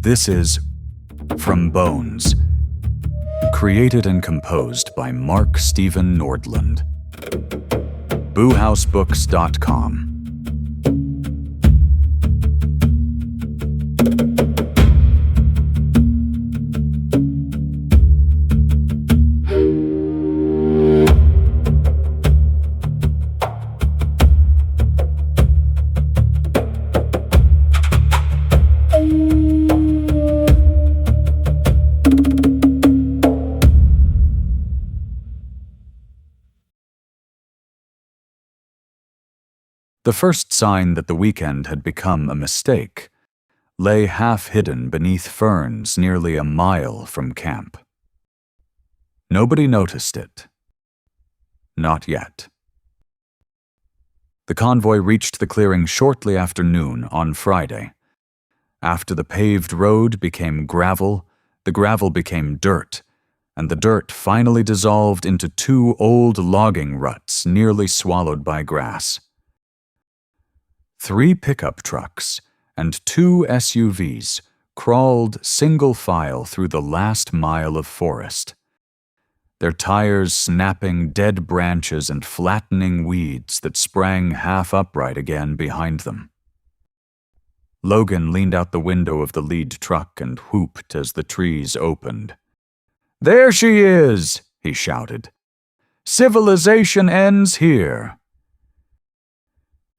This is From Bones, created and composed by Mark Stephen Nordlund. Boohousebooks.com. The first sign that the weekend had become a mistake lay half-hidden beneath ferns nearly a mile from camp. Nobody noticed it. Not yet. The convoy reached the clearing shortly after noon on Friday. After the paved road became gravel, the gravel became dirt, and the dirt finally dissolved into two old logging ruts nearly swallowed by grass. 3 pickup trucks and 2 SUVs crawled single file through the last mile of forest, their tires snapping dead branches and flattening weeds that sprang half upright again behind them. Logan leaned out the window of the lead truck and whooped as the trees opened. "There she is!" he shouted. "Civilization ends here."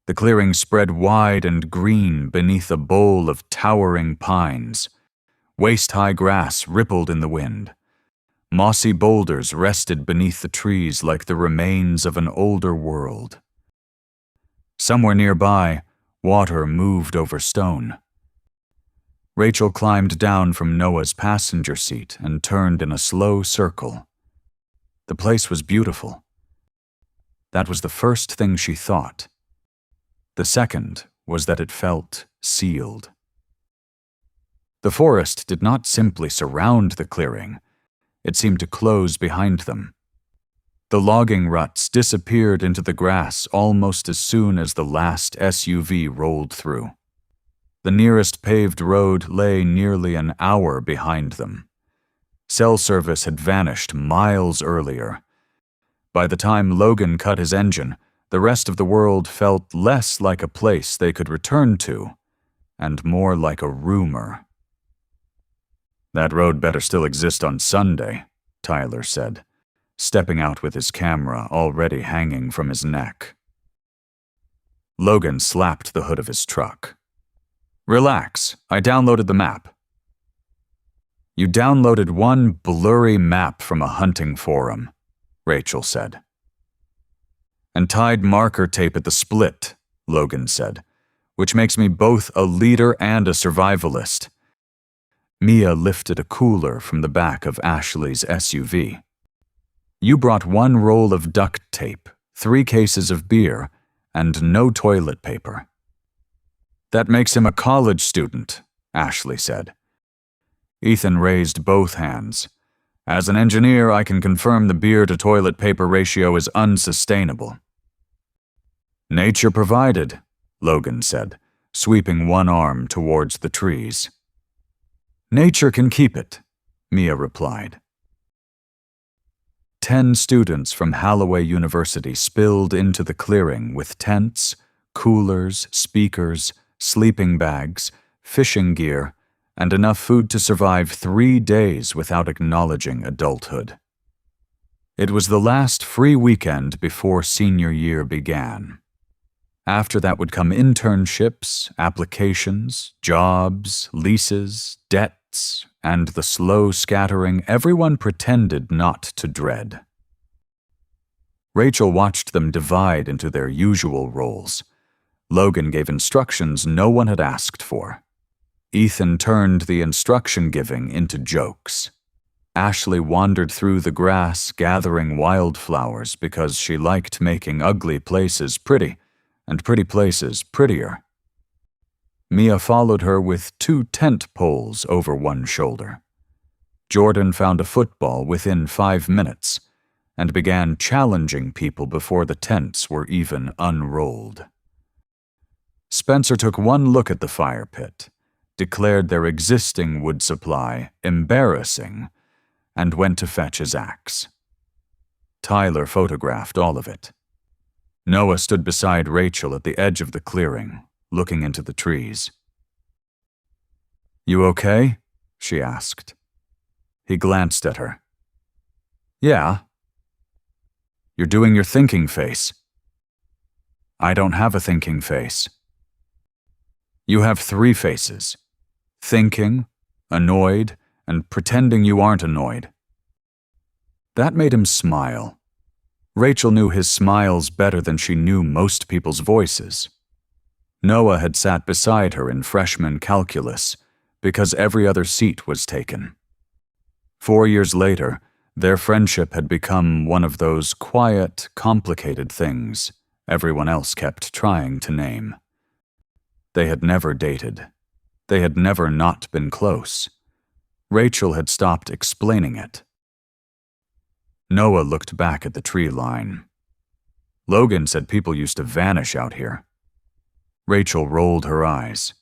The clearing spread wide and green beneath a bowl of towering pines. Waist-high grass rippled in the wind. Mossy boulders rested beneath the trees like the remains of an older world. Somewhere nearby, water moved over stone. Rachel climbed down from Noah's passenger seat and turned in a slow circle. The place was beautiful. That was the first thing she thought. The second was that it felt sealed. The forest did not simply surround the clearing, it seemed to close behind them. The logging ruts disappeared into the grass almost as soon as the last SUV rolled through. The nearest paved road lay nearly an hour behind them. Cell service had vanished miles earlier. By the time Logan cut his engine, the rest of the world felt less like a place they could return to, and more like a rumor. "That road better still exist on Sunday," Tyler said, stepping out with his camera already hanging from his neck. Logan slapped the hood of his truck. "Relax, I downloaded the map." "You downloaded one blurry map from a hunting forum," Rachel said. "And tied marker tape at the split," Logan said, "which makes me both a leader and a survivalist." Mia lifted a cooler from the back of Ashley's SUV. "You brought 1 roll of duct tape, 3 cases of beer, and no toilet paper." "That makes him a college student," Ashley said. Ethan raised both hands. "As an engineer, I can confirm the beer-to-toilet paper ratio is unsustainable." "Nature provided," Logan said, sweeping one arm towards the trees. "Nature can keep it," Mia replied. 10 students from Halloway University spilled into the clearing with tents, coolers, speakers, sleeping bags, fishing gear, and enough food to survive 3 days without acknowledging adulthood. It was the last free weekend before senior year began. After that would come internships, applications, jobs, leases, debts, and the slow scattering everyone pretended not to dread. Rachel watched them divide into their usual roles. Logan gave instructions no one had asked for. Ethan turned the instruction-giving into jokes. Ashley wandered through the grass gathering wildflowers because she liked making ugly places pretty and pretty places prettier. Mia followed her with 2 tent poles over one shoulder. Jordan found a football within 5 minutes and began challenging people before the tents were even unrolled. Spencer took one look at the fire pit, declared their existing wood supply embarrassing, and went to fetch his axe. Tyler photographed all of it. Noah stood beside Rachel at the edge of the clearing, looking into the trees. "You okay?" she asked. He glanced at her. "Yeah." "You're doing your thinking face." "I don't have a thinking face." "You have 3 faces: thinking, annoyed, and pretending you aren't annoyed." That made him smile. Rachel knew his smiles better than she knew most people's voices. Noah had sat beside her in freshman calculus because every other seat was taken. 4 years later, their friendship had become one of those quiet, complicated things everyone else kept trying to name. They had never dated. They had never not been close. Rachel had stopped explaining it. Noah looked back at the tree line. "Logan said people used to vanish out here." Rachel rolled her eyes.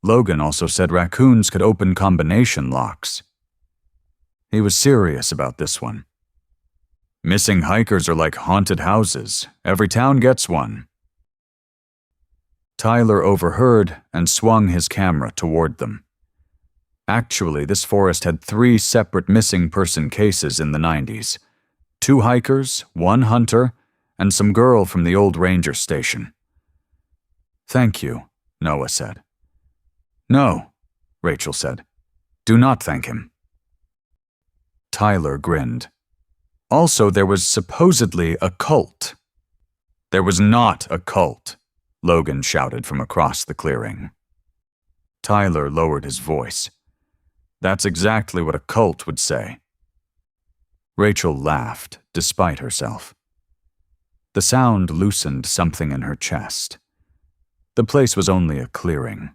"Logan also said raccoons could open combination locks." He was serious about this one. "Missing hikers are like haunted houses. Every town gets one." Tyler overheard and swung his camera toward them. Actually, this forest had 3 separate missing person cases in the 90s. 2 hikers, 1 hunter, and some girl from the old ranger station. "Thank you," Noah said. "No," Rachel said. "Do not thank him." Tyler grinned. "Also, there was supposedly a cult." "There was not a cult," Logan shouted from across the clearing. Tyler lowered his voice. "That's exactly what a cult would say." Rachel laughed, despite herself. The sound loosened something in her chest. The place was only a clearing.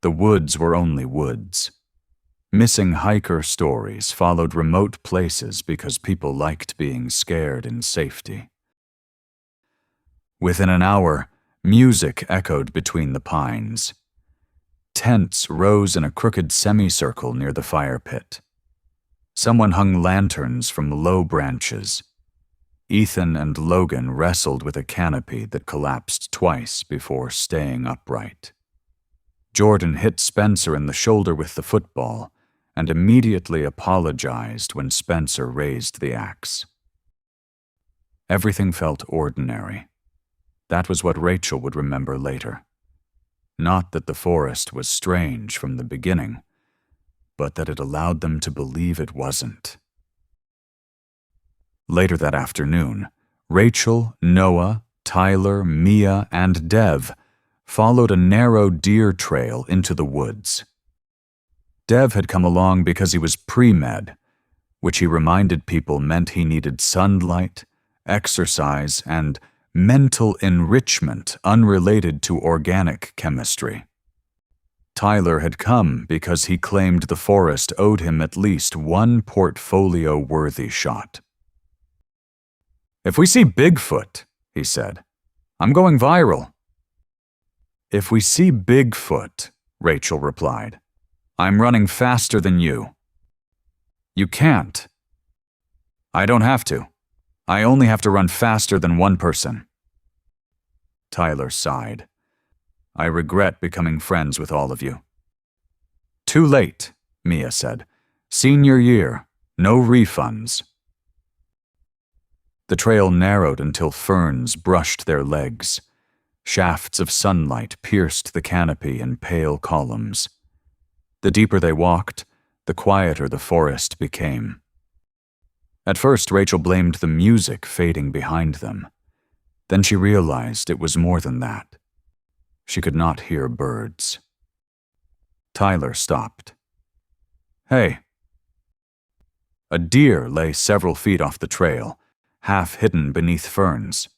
The woods were only woods. Missing hiker stories followed remote places because people liked being scared in safety. Within an hour, music echoed between the pines. Tents rose in a crooked semicircle near the fire pit. Someone hung lanterns from low branches. Ethan and Logan wrestled with a canopy that collapsed twice before staying upright. Jordan hit Spencer in the shoulder with the football and immediately apologized when Spencer raised the axe. Everything felt ordinary. That was what Rachel would remember later. Not that the forest was strange from the beginning, but that it allowed them to believe it wasn't. Later that afternoon, Rachel, Noah, Tyler, Mia, and Dev followed a narrow deer trail into the woods. Dev had come along because he was pre-med, which he reminded people meant he needed sunlight, exercise, and mental enrichment unrelated to organic chemistry. Tyler had come because he claimed the forest owed him at least 1 portfolio-worthy shot. "If we see Bigfoot," he said, "I'm going viral." "If we see Bigfoot," Rachel replied, "I'm running faster than you." "You can't." "I don't have to. I only have to run faster than 1 person." Tyler sighed. "I regret becoming friends with all of you." "Too late," Mia said. "Senior year. No refunds." The trail narrowed until ferns brushed their legs. Shafts of sunlight pierced the canopy in pale columns. The deeper they walked, the quieter the forest became. At first, Rachel blamed the music fading behind them. Then she realized it was more than that. She could not hear birds. Tyler stopped. "Hey." A deer lay several feet off the trail, half hidden beneath ferns.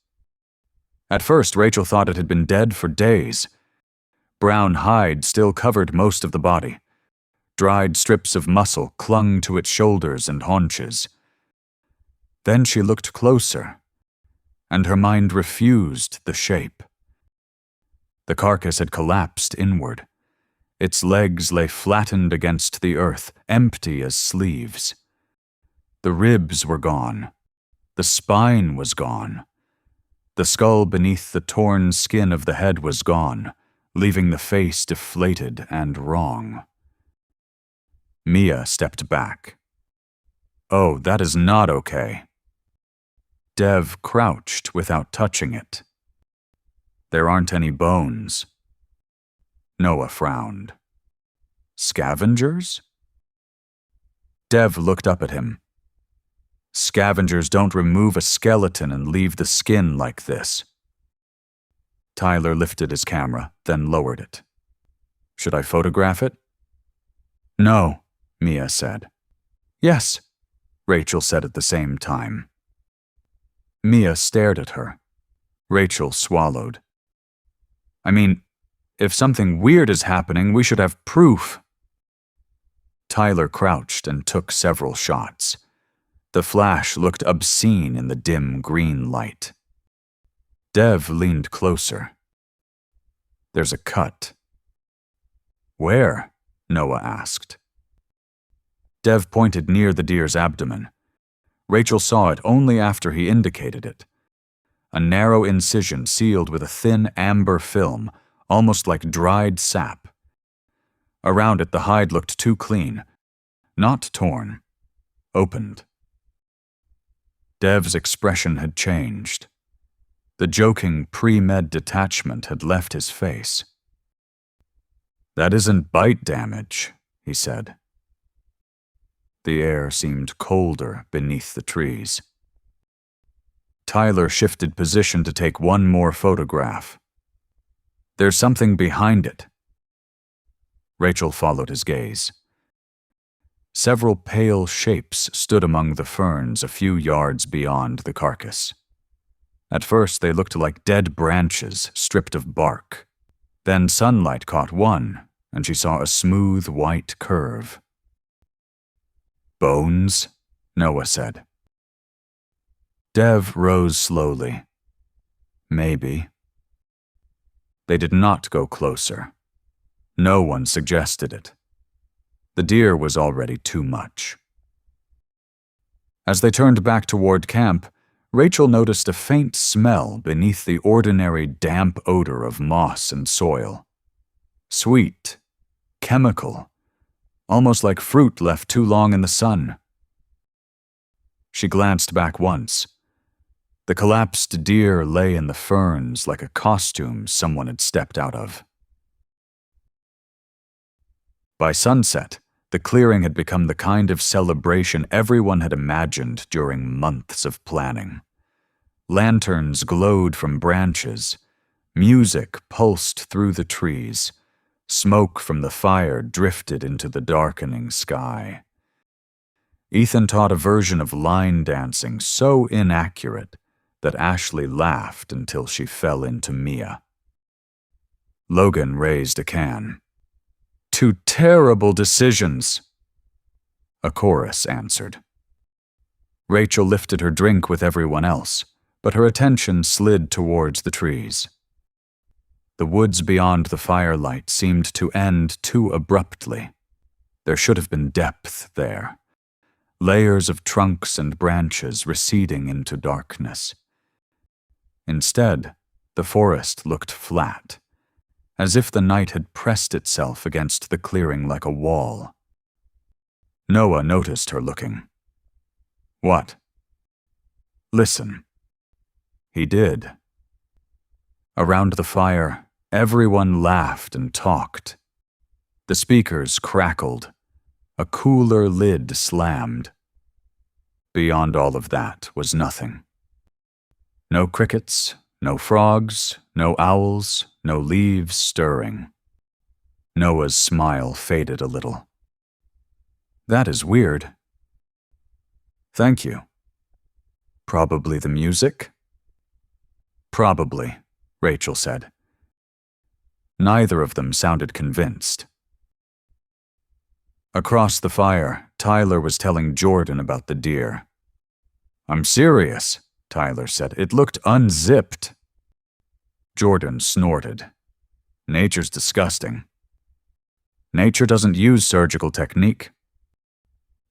At first, Rachel thought it had been dead for days. Brown hide still covered most of the body. Dried strips of muscle clung to its shoulders and haunches. Then she looked closer, and her mind refused the shape. The carcass had collapsed inward. Its legs lay flattened against the earth, empty as sleeves. The ribs were gone. The spine was gone. The skull beneath the torn skin of the head was gone, leaving the face deflated and wrong. Mia stepped back. "Oh, that is not okay." Dev crouched without touching it. "There aren't any bones." Noah frowned. "Scavengers?" Dev looked up at him. "Scavengers don't remove a skeleton and leave the skin like this." Tyler lifted his camera, then lowered it. "Should I photograph it?" "No," Mia said. "Yes," Rachel said at the same time. Mia stared at her. Rachel swallowed. "I mean, if something weird is happening, we should have proof." Tyler crouched and took several shots. The flash looked obscene in the dim green light. Dev leaned closer. "There's a cut." "Where?" Noah asked. Dev pointed near the deer's abdomen. Rachel saw it only after he indicated it. A narrow incision sealed with a thin amber film, almost like dried sap. Around it, the hide looked too clean. Not torn. Opened. Dev's expression had changed. The joking pre-med detachment had left his face. "That isn't bite damage," he said. The air seemed colder beneath the trees. Tyler shifted position to take one more photograph. "There's something behind it." Rachel followed his gaze. Several pale shapes stood among the ferns a few yards beyond the carcass. At first they looked like dead branches stripped of bark. Then sunlight caught one, and she saw a smooth white curve. "Bones?" Noah said. Dev rose slowly. "Maybe." They did not go closer. No one suggested it. The deer was already too much. As they turned back toward camp, Rachel noticed a faint smell beneath the ordinary damp odor of moss and soil. Sweet, chemical, almost like fruit left too long in the sun. She glanced back once. The collapsed deer lay in the ferns like a costume someone had stepped out of. By sunset, the clearing had become the kind of celebration everyone had imagined during months of planning. Lanterns glowed from branches. Music pulsed through the trees. Smoke from the fire drifted into the darkening sky. Ethan taught a version of line dancing so inaccurate that Ashley laughed until she fell into Mia. Logan raised a can. "Two terrible decisions," a chorus answered. Rachel lifted her drink with everyone else, but her attention slid towards the trees. The woods beyond the firelight seemed to end too abruptly. There should have been depth there. Layers of trunks and branches receding into darkness. Instead, the forest looked flat, as if the night had pressed itself against the clearing like a wall. Noah noticed her looking. "What?" "Listen." He did. Around the fire, everyone laughed and talked. The speakers crackled. A cooler lid slammed. Beyond all of that was nothing. No crickets, no frogs, no owls, no leaves stirring. Noah's smile faded a little. "That is weird." "Thank you." "Probably the music?" "Probably," Rachel said. Neither of them sounded convinced. Across the fire, Tyler was telling Jordan about the deer. "I'm serious," Tyler said. "It looked unzipped." Jordan snorted. "Nature's disgusting." Nature doesn't use surgical technique.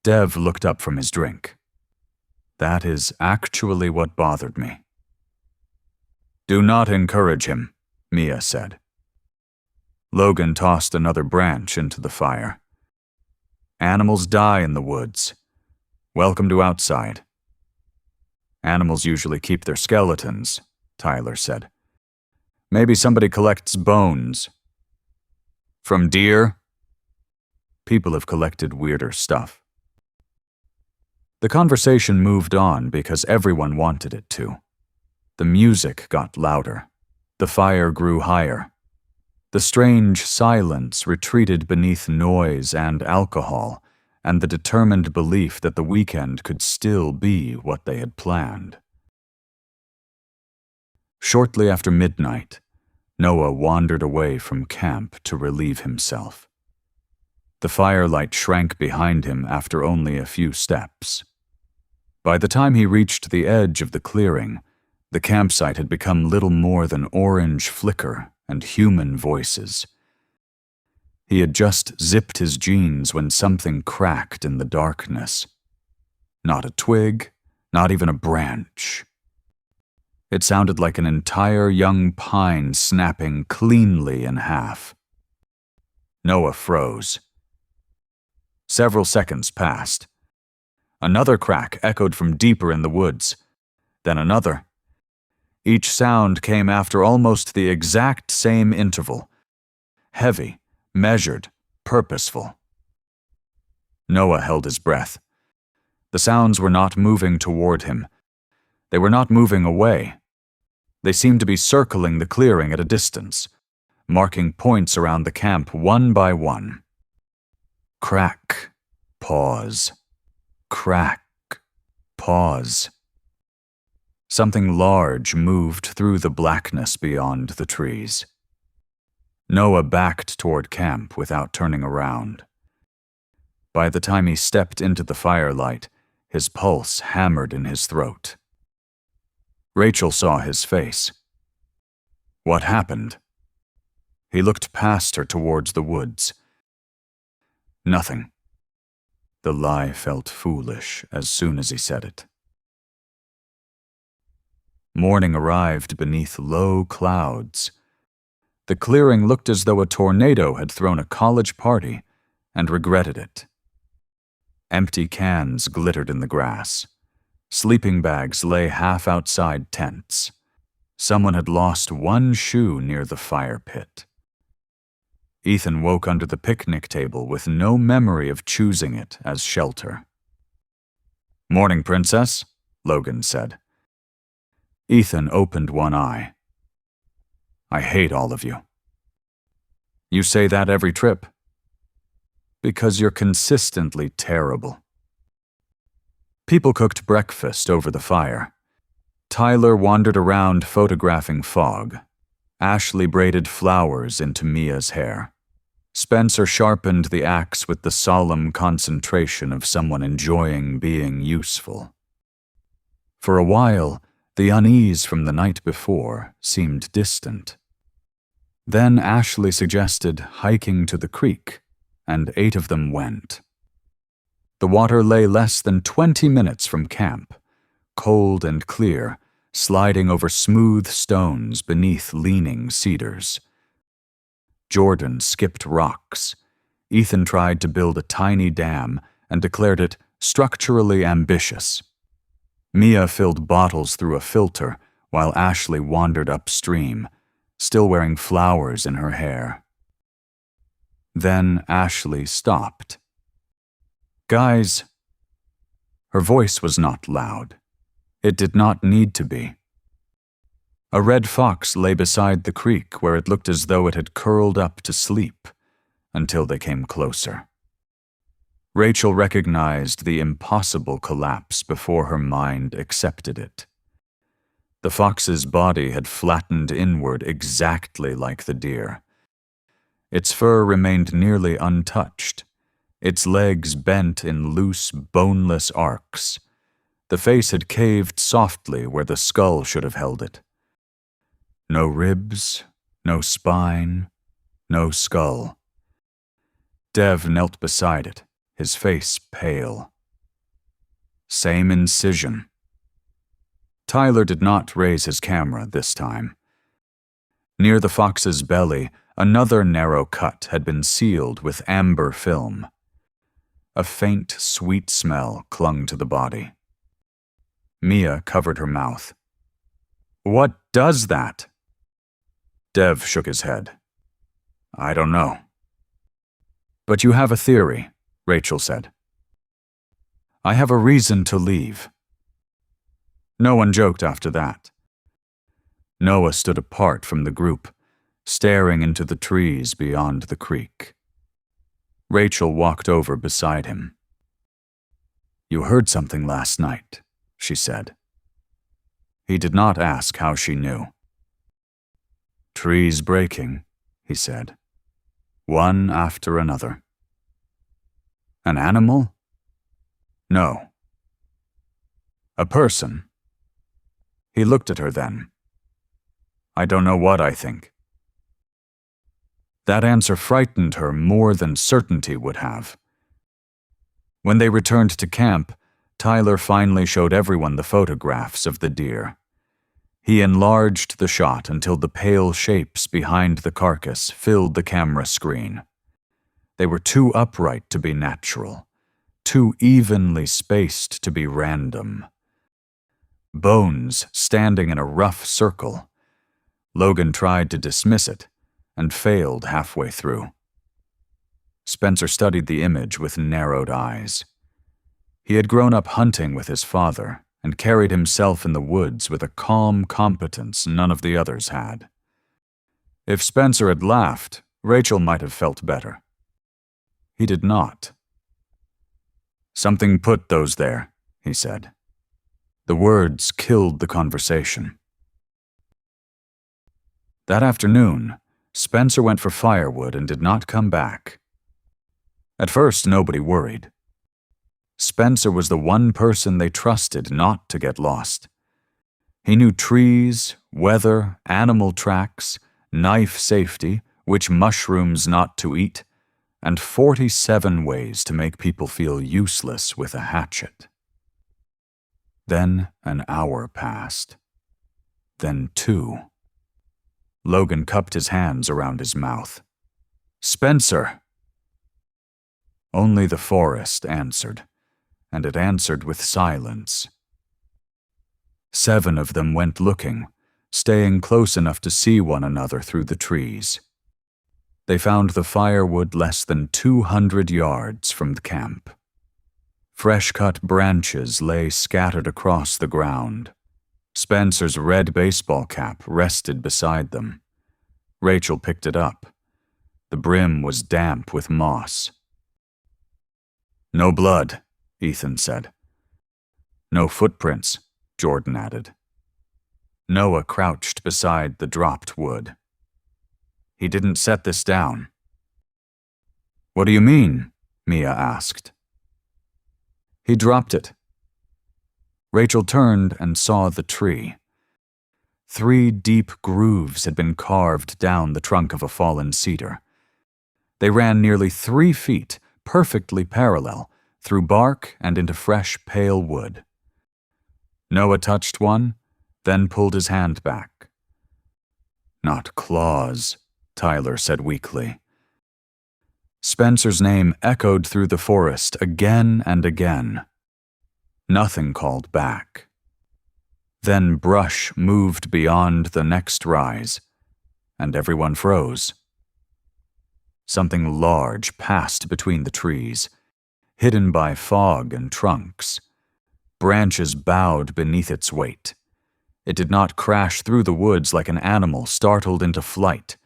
Dev looked up from his drink. That is actually what bothered me. Do not encourage him, Mia said. Logan tossed another branch into the fire. Animals die in the woods. Welcome to outside. Animals usually keep their skeletons, Tyler said. Maybe somebody collects bones. From deer? People have collected weirder stuff. The conversation moved on because everyone wanted it to. The music got louder. The fire grew higher. The strange silence retreated beneath noise and alcohol, and the determined belief that the weekend could still be what they had planned. Shortly after midnight, Noah wandered away from camp to relieve himself. The firelight shrank behind him after only a few steps. By the time he reached the edge of the clearing, the campsite had become little more than orange flicker and human voices. He had just zipped his jeans when something cracked in the darkness. Not a twig, not even a branch. It sounded like an entire young pine snapping cleanly in half. Noah froze. Several seconds passed. Another crack echoed from deeper in the woods. Then another. Each sound came after almost the exact same interval. Heavy, measured, purposeful. Noah held his breath. The sounds were not moving toward him. They were not moving away. They seemed to be circling the clearing at a distance, marking points around the camp one by one. Crack, pause. Crack, pause. Something large moved through the blackness beyond the trees. Noah backed toward camp without turning around. By the time he stepped into the firelight, his pulse hammered in his throat. Rachel saw his face. What happened? He looked past her towards the woods. Nothing. The lie felt foolish as soon as he said it. Morning arrived beneath low clouds. The clearing looked as though a tornado had thrown a college party and regretted it. Empty cans glittered in the grass. Sleeping bags lay half outside tents. Someone had lost one shoe near the fire pit. Ethan woke under the picnic table with no memory of choosing it as shelter. "Morning, Princess," Logan said. Ethan opened one eye. "I hate all of you." "You say that every trip." "Because you're consistently terrible." People cooked breakfast over the fire. Tyler wandered around photographing fog. Ashley braided flowers into Mia's hair. Spencer sharpened the axe with the solemn concentration of someone enjoying being useful. For a while, the unease from the night before seemed distant. Then Ashley suggested hiking to the creek, and 8 of them went. The water lay less than 20 minutes from camp, cold and clear, sliding over smooth stones beneath leaning cedars. Jordan skipped rocks. Ethan tried to build a tiny dam and declared it structurally ambitious. Mia filled bottles through a filter while Ashley wandered upstream, still wearing flowers in her hair. Then Ashley stopped. "Guys." Her voice was not loud. It did not need to be. A red fox lay beside the creek where it looked as though it had curled up to sleep, until they came closer. Rachel recognized the impossible collapse before her mind accepted it. The fox's body had flattened inward exactly like the deer. Its fur remained nearly untouched, its legs bent in loose, boneless arcs. The face had caved softly where the skull should have held it. No ribs, no spine, no skull. Dev knelt beside it, his face pale. Same incision. Tyler did not raise his camera this time. Near the fox's belly, another narrow cut had been sealed with amber film. A faint, sweet smell clung to the body. Mia covered her mouth. "What does that?" Dev shook his head. "I don't know." "But you have a theory," Rachel said. "I have a reason to leave." No one joked after that. Noah stood apart from the group, staring into the trees beyond the creek. Rachel walked over beside him. "You heard something last night," she said. He did not ask how she knew. "Trees breaking," he said, "one after another." "An animal?" "No." "A person?" He looked at her then. "I don't know what I think." That answer frightened her more than certainty would have. When they returned to camp, Tyler finally showed everyone the photographs of the deer. He enlarged the shot until the pale shapes behind the carcass filled the camera screen. They were too upright to be natural, too evenly spaced to be random. Bones standing in a rough circle. Logan tried to dismiss it and failed halfway through. Spencer studied the image with narrowed eyes. He had grown up hunting with his father and carried himself in the woods with a calm competence none of the others had. If Spencer had laughed, Rachel might have felt better. He did not. "Something put those there," he said. The words killed the conversation. That afternoon, Spencer went for firewood and did not come back. At first, nobody worried. Spencer was the one person they trusted not to get lost. He knew trees, weather, animal tracks, knife safety, which mushrooms not to eat, and 47 ways to make people feel useless with a hatchet. Then an hour passed. Then 2. Logan cupped his hands around his mouth. "Spencer!" Only the forest answered, and it answered with silence. 7 of them went looking, staying close enough to see one another through the trees. They found the firewood less than 200 yards from the camp. Fresh-cut branches lay scattered across the ground. Spencer's red baseball cap rested beside them. Rachel picked it up. The brim was damp with moss. "No blood," Ethan said. "No footprints," Jordan added. Noah crouched beside the dropped wood. "He didn't set this down." "What do you mean?" Mia asked. "He dropped it." Rachel turned and saw the tree. 3 deep grooves had been carved down the trunk of a fallen cedar. They ran nearly 3 feet, perfectly parallel, through bark and into fresh, pale wood. Noah touched one, then pulled his hand back. "Not claws," Tyler said weakly. Spencer's name echoed through the forest again and again. Nothing called back. Then brush moved beyond the next rise, and everyone froze. Something large passed between the trees, hidden by fog and trunks. Branches bowed beneath its weight. It did not crash through the woods like an animal startled into flight.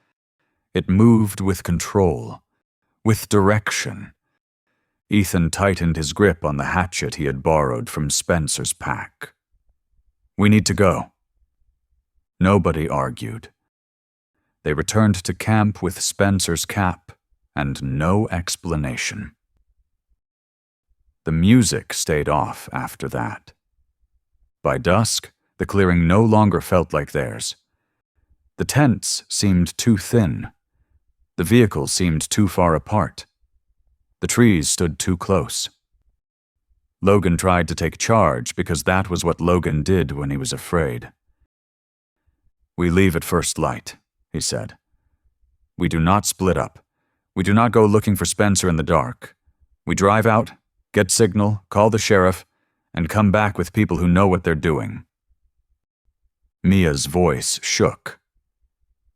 It moved with control, with direction. Ethan tightened his grip on the hatchet he had borrowed from Spencer's pack. "We need to go." Nobody argued. They returned to camp with Spencer's cap and no explanation. The music stayed off after that. By dusk, the clearing no longer felt like theirs. The tents seemed too thin. The vehicles seemed too far apart. The trees stood too close. Logan tried to take charge because that was what Logan did when he was afraid. "We leave at first light," he said. "We do not split up. We do not go looking for Spencer in the dark. We drive out, get signal, call the sheriff, and come back with people who know what they're doing." Mia's voice shook.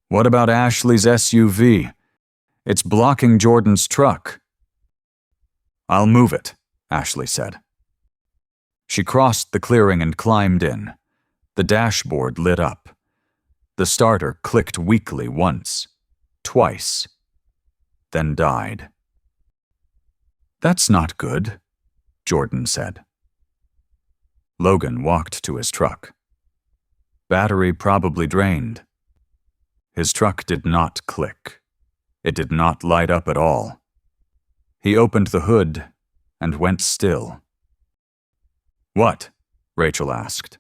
"What about Ashley's SUV? It's blocking Jordan's truck." "I'll move it," Ashley said. She crossed the clearing and climbed in. The dashboard lit up. The starter clicked weakly once, twice, then died. "That's not good," Jordan said. Logan walked to his truck. Battery probably drained. His truck did not click. It did not light up at all. He opened the hood and went still. "What?" Rachel asked.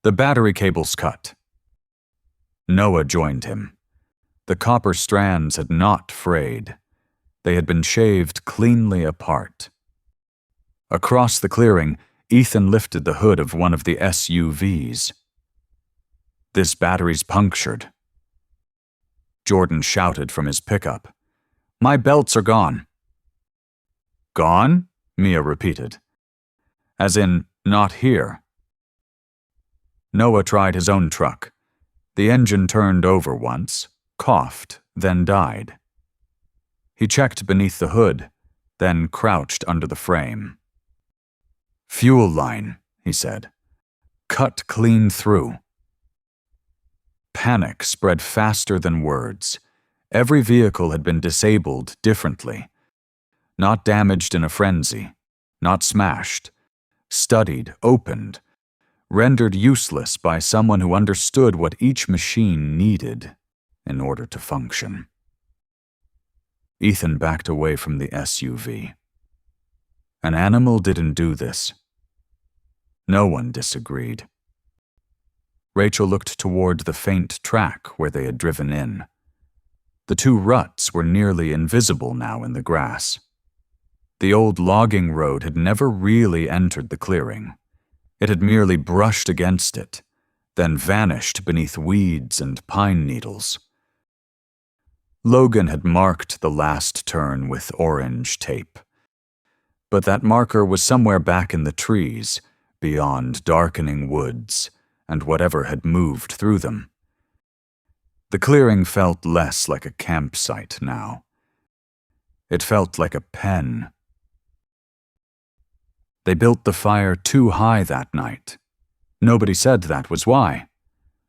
"The battery cable's cut." Noah joined him. The copper strands had not frayed. They had been shaved cleanly apart. Across the clearing, Ethan lifted the hood of one of the SUVs. "This battery's punctured." Jordan shouted from his pickup. "My belts are gone." "Gone?" Mia repeated. "As in, not here." Noah tried his own truck. The engine turned over once, coughed, then died. He checked beneath the hood, then crouched under the frame. "Fuel line," he said. "Cut clean through." Panic spread faster than words. Every vehicle had been disabled differently. Not damaged in a frenzy, not smashed. Studied, opened, rendered useless by someone who understood what each machine needed in order to function. Ethan backed away from the SUV. An animal didn't do this. No one disagreed. Rachel looked toward the faint track where they had driven in. The two ruts were nearly invisible now in the grass. The old logging road had never really entered the clearing. It had merely brushed against it, then vanished beneath weeds and pine needles. Logan had marked the last turn with orange tape. But that marker was somewhere back in the trees, beyond darkening woods, and whatever had moved through them. The clearing felt less like a campsite now. It felt like a pen. They built the fire too high that night. Nobody said that was why.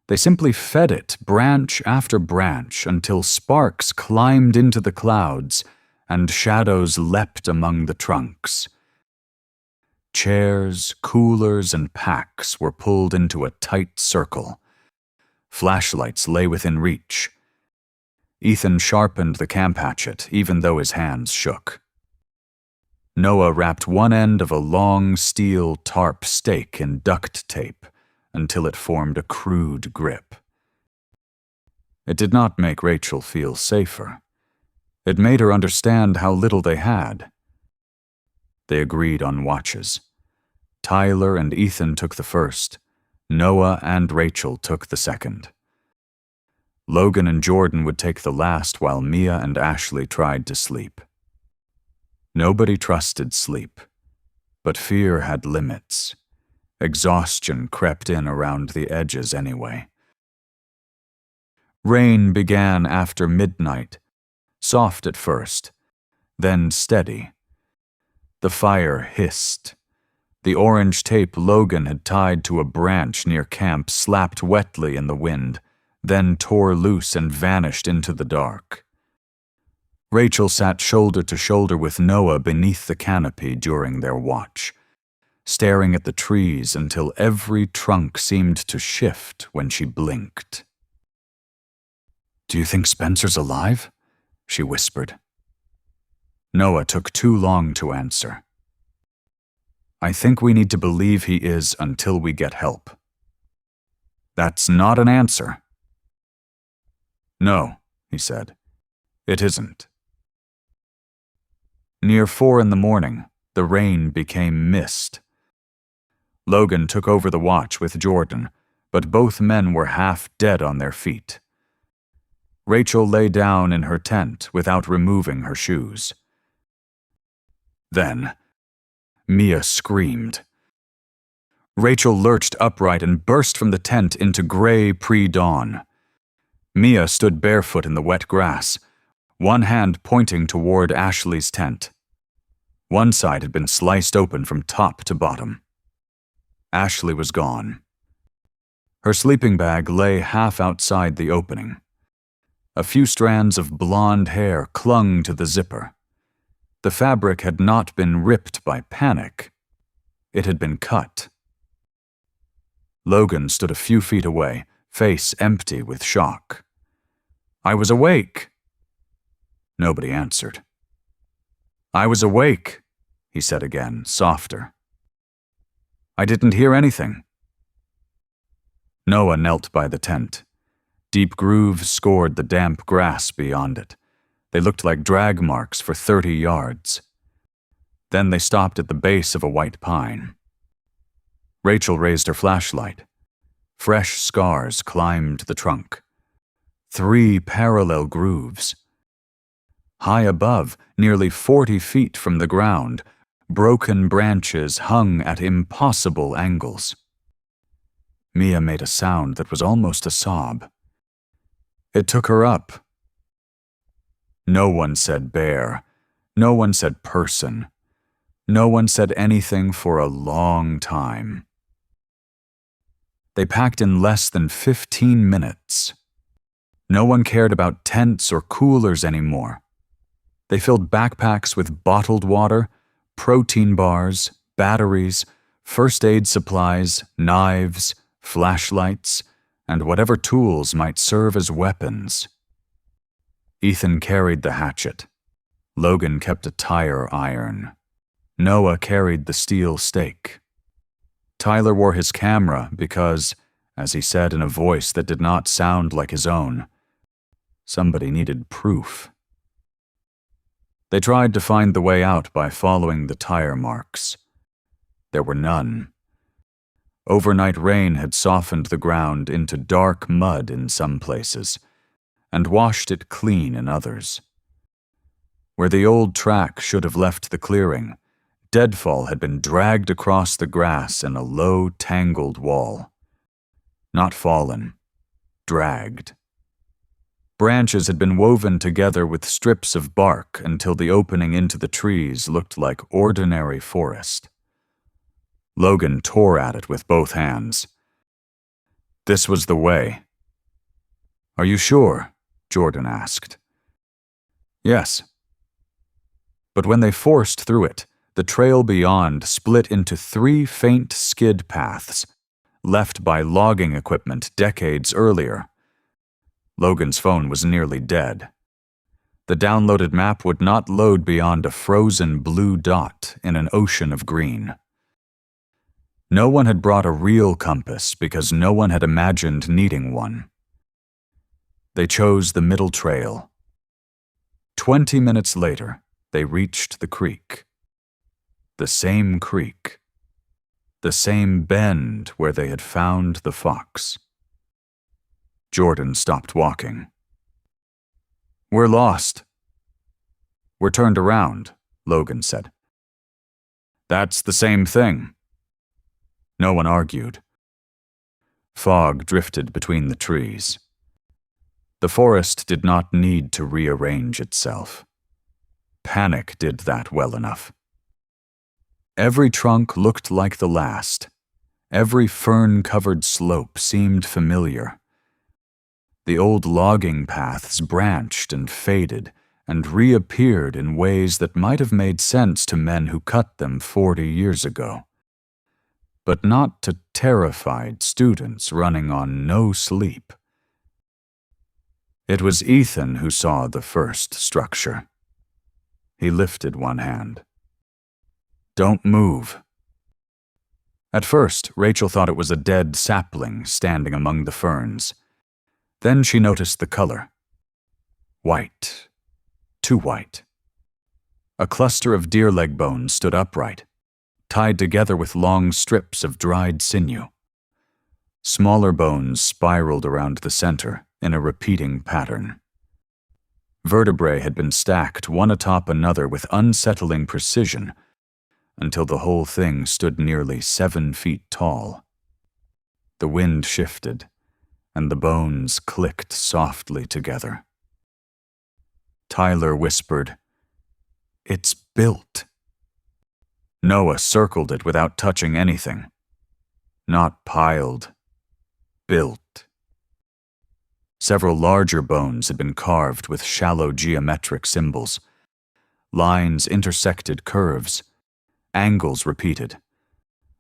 They simply fed it branch after branch until sparks climbed into the clouds and shadows leapt among the trunks. Chairs, coolers, and packs were pulled into a tight circle. Flashlights lay within reach. Ethan sharpened the camp hatchet, even though his hands shook. Noah wrapped one end of a long steel tarp stake in duct tape until it formed a crude grip. It did not make Rachel feel safer. It made her understand how little they had. They agreed on watches. Tyler and Ethan took the first. Noah and Rachel took the second. Logan and Jordan would take the last while Mia and Ashley tried to sleep. Nobody trusted sleep, but fear had limits. Exhaustion crept in around the edges anyway. Rain began after midnight, soft at first, then steady. The fire hissed. The orange tape Logan had tied to a branch near camp slapped wetly in the wind, then tore loose and vanished into the dark. Rachel sat shoulder to shoulder with Noah beneath the canopy during their watch, staring at the trees until every trunk seemed to shift when she blinked. "Do you think Spencer's alive?" she whispered. Noah took too long to answer. "I think we need to believe he is until we get help." "That's not an answer." "No," he said. "It isn't." Near 4 in the morning, the rain became mist. Logan took over the watch with Jordan, but both men were half dead on their feet. Rachel lay down in her tent without removing her shoes. Then, Mia screamed. Rachel lurched upright and burst from the tent into gray pre-dawn. Mia stood barefoot in the wet grass, one hand pointing toward Ashley's tent. One side had been sliced open from top to bottom. Ashley was gone. Her sleeping bag lay half outside the opening. A few strands of blonde hair clung to the zipper. The fabric had not been ripped by panic. It had been cut. Logan stood a few feet away, face empty with shock. "I was awake." Nobody answered. "I was awake," he said again, softer. "I didn't hear anything." Noah knelt by the tent. Deep grooves scored the damp grass beyond it. They looked like drag marks for 30 yards. Then they stopped at the base of a white pine. Rachel raised her flashlight. Fresh scars climbed the trunk. 3 parallel grooves. High above, nearly 40 feet from the ground, broken branches hung at impossible angles. Mia made a sound that was almost a sob. It took her up. No one said bear. No one said person. No one said anything for a long time. They packed in less than 15 minutes. No one cared about tents or coolers anymore. They filled backpacks with bottled water, protein bars, batteries, first aid supplies, knives, flashlights, and whatever tools might serve as weapons. Ethan carried the hatchet. Logan kept a tire iron. Noah carried the steel stake. Tyler wore his camera because, as he said in a voice that did not sound like his own, somebody needed proof. They tried to find the way out by following the tire marks. There were none. Overnight rain had softened the ground into dark mud in some places, and washed it clean in others. Where the old track should have left the clearing, deadfall had been dragged across the grass in a low, tangled wall. Not fallen, dragged. Branches had been woven together with strips of bark until the opening into the trees looked like ordinary forest. Logan tore at it with both hands. This was the way. "Are you sure?" Jordan asked. "Yes." But when they forced through it, the trail beyond split into 3 faint skid paths, left by logging equipment decades earlier. Logan's phone was nearly dead. The downloaded map would not load beyond a frozen blue dot in an ocean of green. No one had brought a real compass because no one had imagined needing one. They chose the middle trail. 20 minutes later, they reached the creek. The same creek. The same bend where they had found the fox. Jordan stopped walking. "We're lost." "We're turned around," Logan said. "That's the same thing." No one argued. Fog drifted between the trees. The forest did not need to rearrange itself. Panic did that well enough. Every trunk looked like the last. Every fern-covered slope seemed familiar. The old logging paths branched and faded and reappeared in ways that might have made sense to men who cut them 40 years ago, but not to terrified students running on no sleep. It was Ethan who saw the first structure. He lifted one hand. "Don't move." At first, Rachel thought it was a dead sapling standing among the ferns. Then she noticed the color. White. Too white. A cluster of deer leg bones stood upright, tied together with long strips of dried sinew. Smaller bones spiraled around the center in a repeating pattern. Vertebrae had been stacked one atop another with unsettling precision until the whole thing stood nearly 7 feet tall. The wind shifted, and the bones clicked softly together. Tyler whispered, "It's built." Noah circled it without touching anything. Not piled. Built. Several larger bones had been carved with shallow geometric symbols. Lines intersected curves. Angles repeated.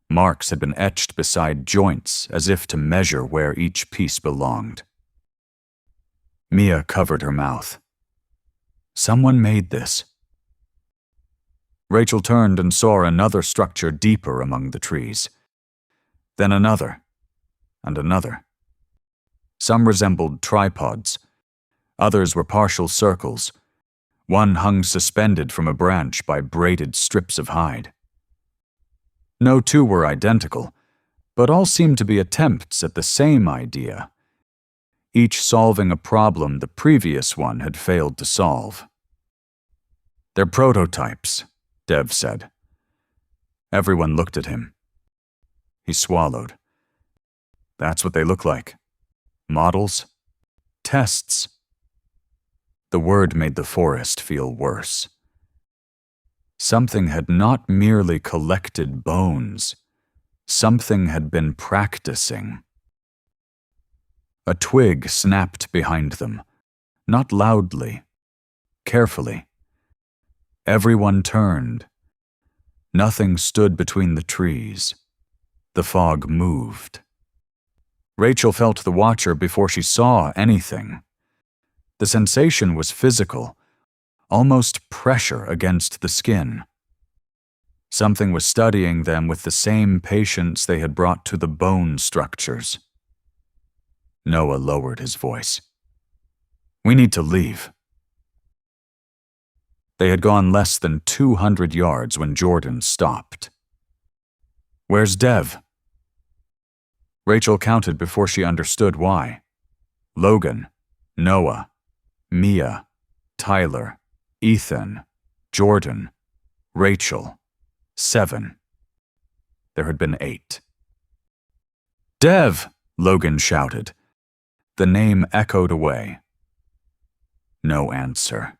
Marks had been etched beside joints as if to measure where each piece belonged. Mia covered her mouth. Someone made this. Rachel turned and saw another structure deeper among the trees. Then another, and another. Some resembled tripods. Others were partial circles. One hung suspended from a branch by braided strips of hide. No two were identical, but all seemed to be attempts at the same idea, each solving a problem the previous one had failed to solve. "They're prototypes," Dev said. Everyone looked at him. He swallowed. "That's what they look like. Models? Tests." The word made the forest feel worse. Something had not merely collected bones. Something had been practicing. A twig snapped behind them, not loudly, carefully. Everyone turned. Nothing stood between the trees. The fog moved. Rachel felt the watcher before she saw anything. The sensation was physical, almost pressure against the skin. Something was studying them with the same patience they had brought to the bone structures. Noah lowered his voice. "We need to leave." They had gone less than 200 yards when Jordan stopped. "Where's Dev?" Rachel counted before she understood why. Logan, Noah, Mia, Tyler, Ethan, Jordan, Rachel. 7. There had been 8. "Dev!" Logan shouted. The name echoed away. No answer.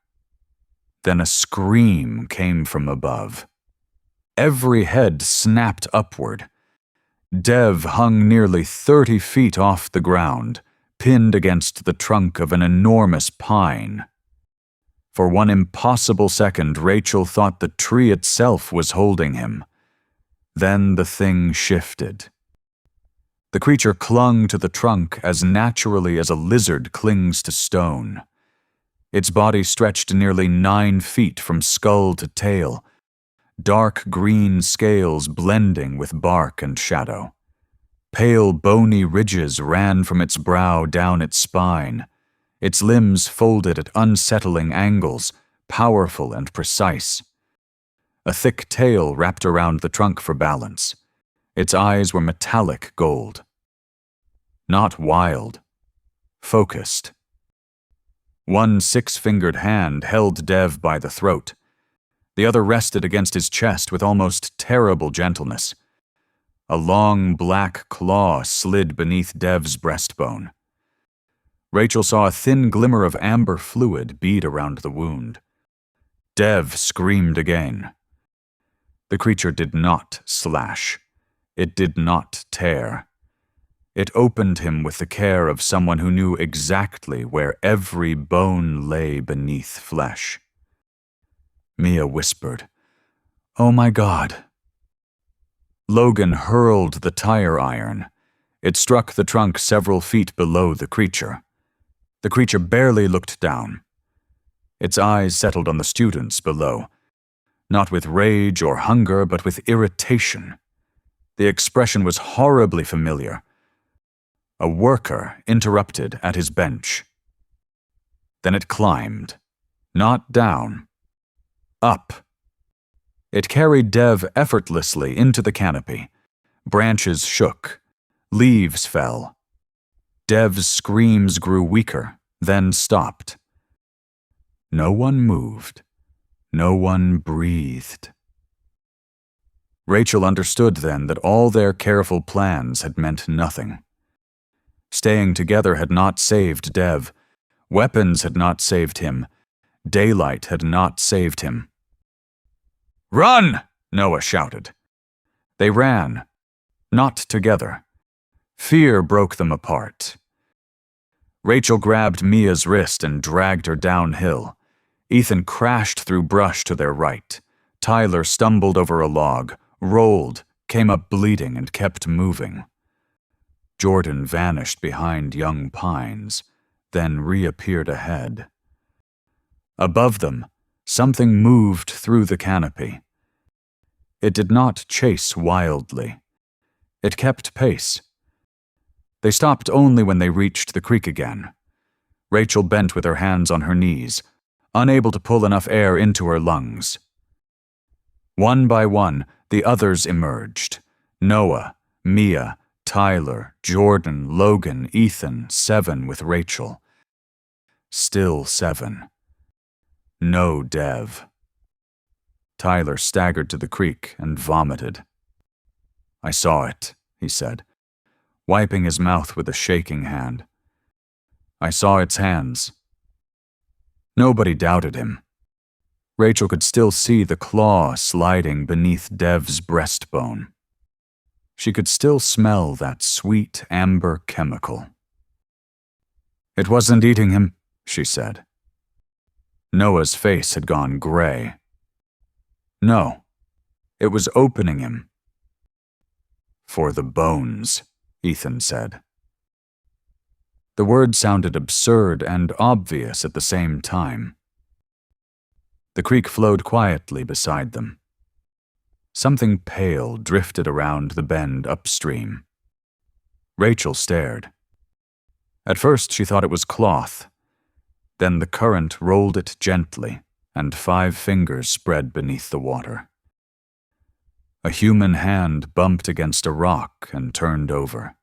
Then a scream came from above. Every head snapped upward. Dev hung nearly 30 feet off the ground, pinned against the trunk of an enormous pine. For one impossible second, Rachel thought the tree itself was holding him. Then the thing shifted. The creature clung to the trunk as naturally as a lizard clings to stone. Its body stretched nearly 9 feet from skull to tail, dark green scales blending with bark and shadow. Pale bony ridges ran from its brow down its spine. Its limbs folded at unsettling angles, powerful and precise. A thick tail wrapped around the trunk for balance. Its eyes were metallic gold. Not wild. Focused. One 6-fingered hand held Dev by the throat. The other rested against his chest with almost terrible gentleness. A long black claw slid beneath Dev's breastbone. Rachel saw a thin glimmer of amber fluid bead around the wound. Dev screamed again. The creature did not slash. It did not tear. It opened him with the care of someone who knew exactly where every bone lay beneath flesh. Mia whispered, "Oh my God." Logan hurled the tire iron. It struck the trunk several feet below the creature. The creature barely looked down. Its eyes settled on the students below, not with rage or hunger, but with irritation. The expression was horribly familiar. A worker interrupted at his bench. Then it climbed, not down, up It carried Dev effortlessly into the canopy. Branches shook. Leaves fell. Dev's screams grew weaker, then stopped. No one moved. No one breathed. Rachel understood then that all their careful plans had meant nothing. Staying together had not saved Dev. Weapons had not saved him. Daylight had not saved him. "Run!" Noah shouted. They ran. Not together. Fear broke them apart. Rachel grabbed Mia's wrist and dragged her downhill. Ethan crashed through brush to their right. Tyler stumbled over a log, rolled, came up bleeding, and kept moving. Jordan vanished behind young pines, then reappeared ahead. Above them, something moved through the canopy. It did not chase wildly. It kept pace. They stopped only when they reached the creek again. Rachel bent with her hands on her knees, unable to pull enough air into her lungs. One by one, the others emerged. Noah, Mia, Tyler, Jordan, Logan, Ethan, 7 with Rachel. Still 7. No Dev. Tyler staggered to the creek and vomited. "I saw it," he said, wiping his mouth with a shaking hand. "I saw its hands." Nobody doubted him. Rachel could still see the claw sliding beneath Dev's breastbone. She could still smell that sweet amber chemical. "It wasn't eating him," she said. Noah's face had gone gray. "No, it was opening him." "For the bones," Ethan said. The word sounded absurd and obvious at the same time. The creek flowed quietly beside them. Something pale drifted around the bend upstream. Rachel stared. At first she thought it was cloth. Then the current rolled it gently, and 5 fingers spread beneath the water. A human hand bumped against a rock and turned over.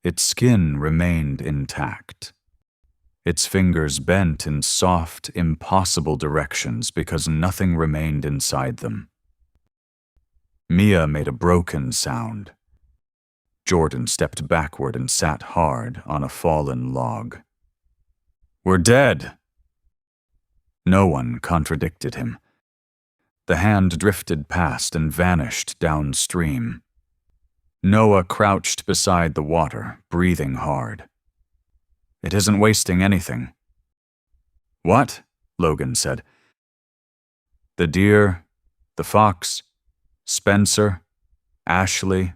Its skin remained intact. Its fingers bent in soft, impossible directions because nothing remained inside them. Mia made a broken sound. Jordan stepped backward and sat hard on a fallen log. "We're dead." No one contradicted him. The hand drifted past and vanished downstream. Noah crouched beside the water, breathing hard. "It isn't wasting anything." "What?" Logan said. "The deer, the fox, Spencer, Ashley,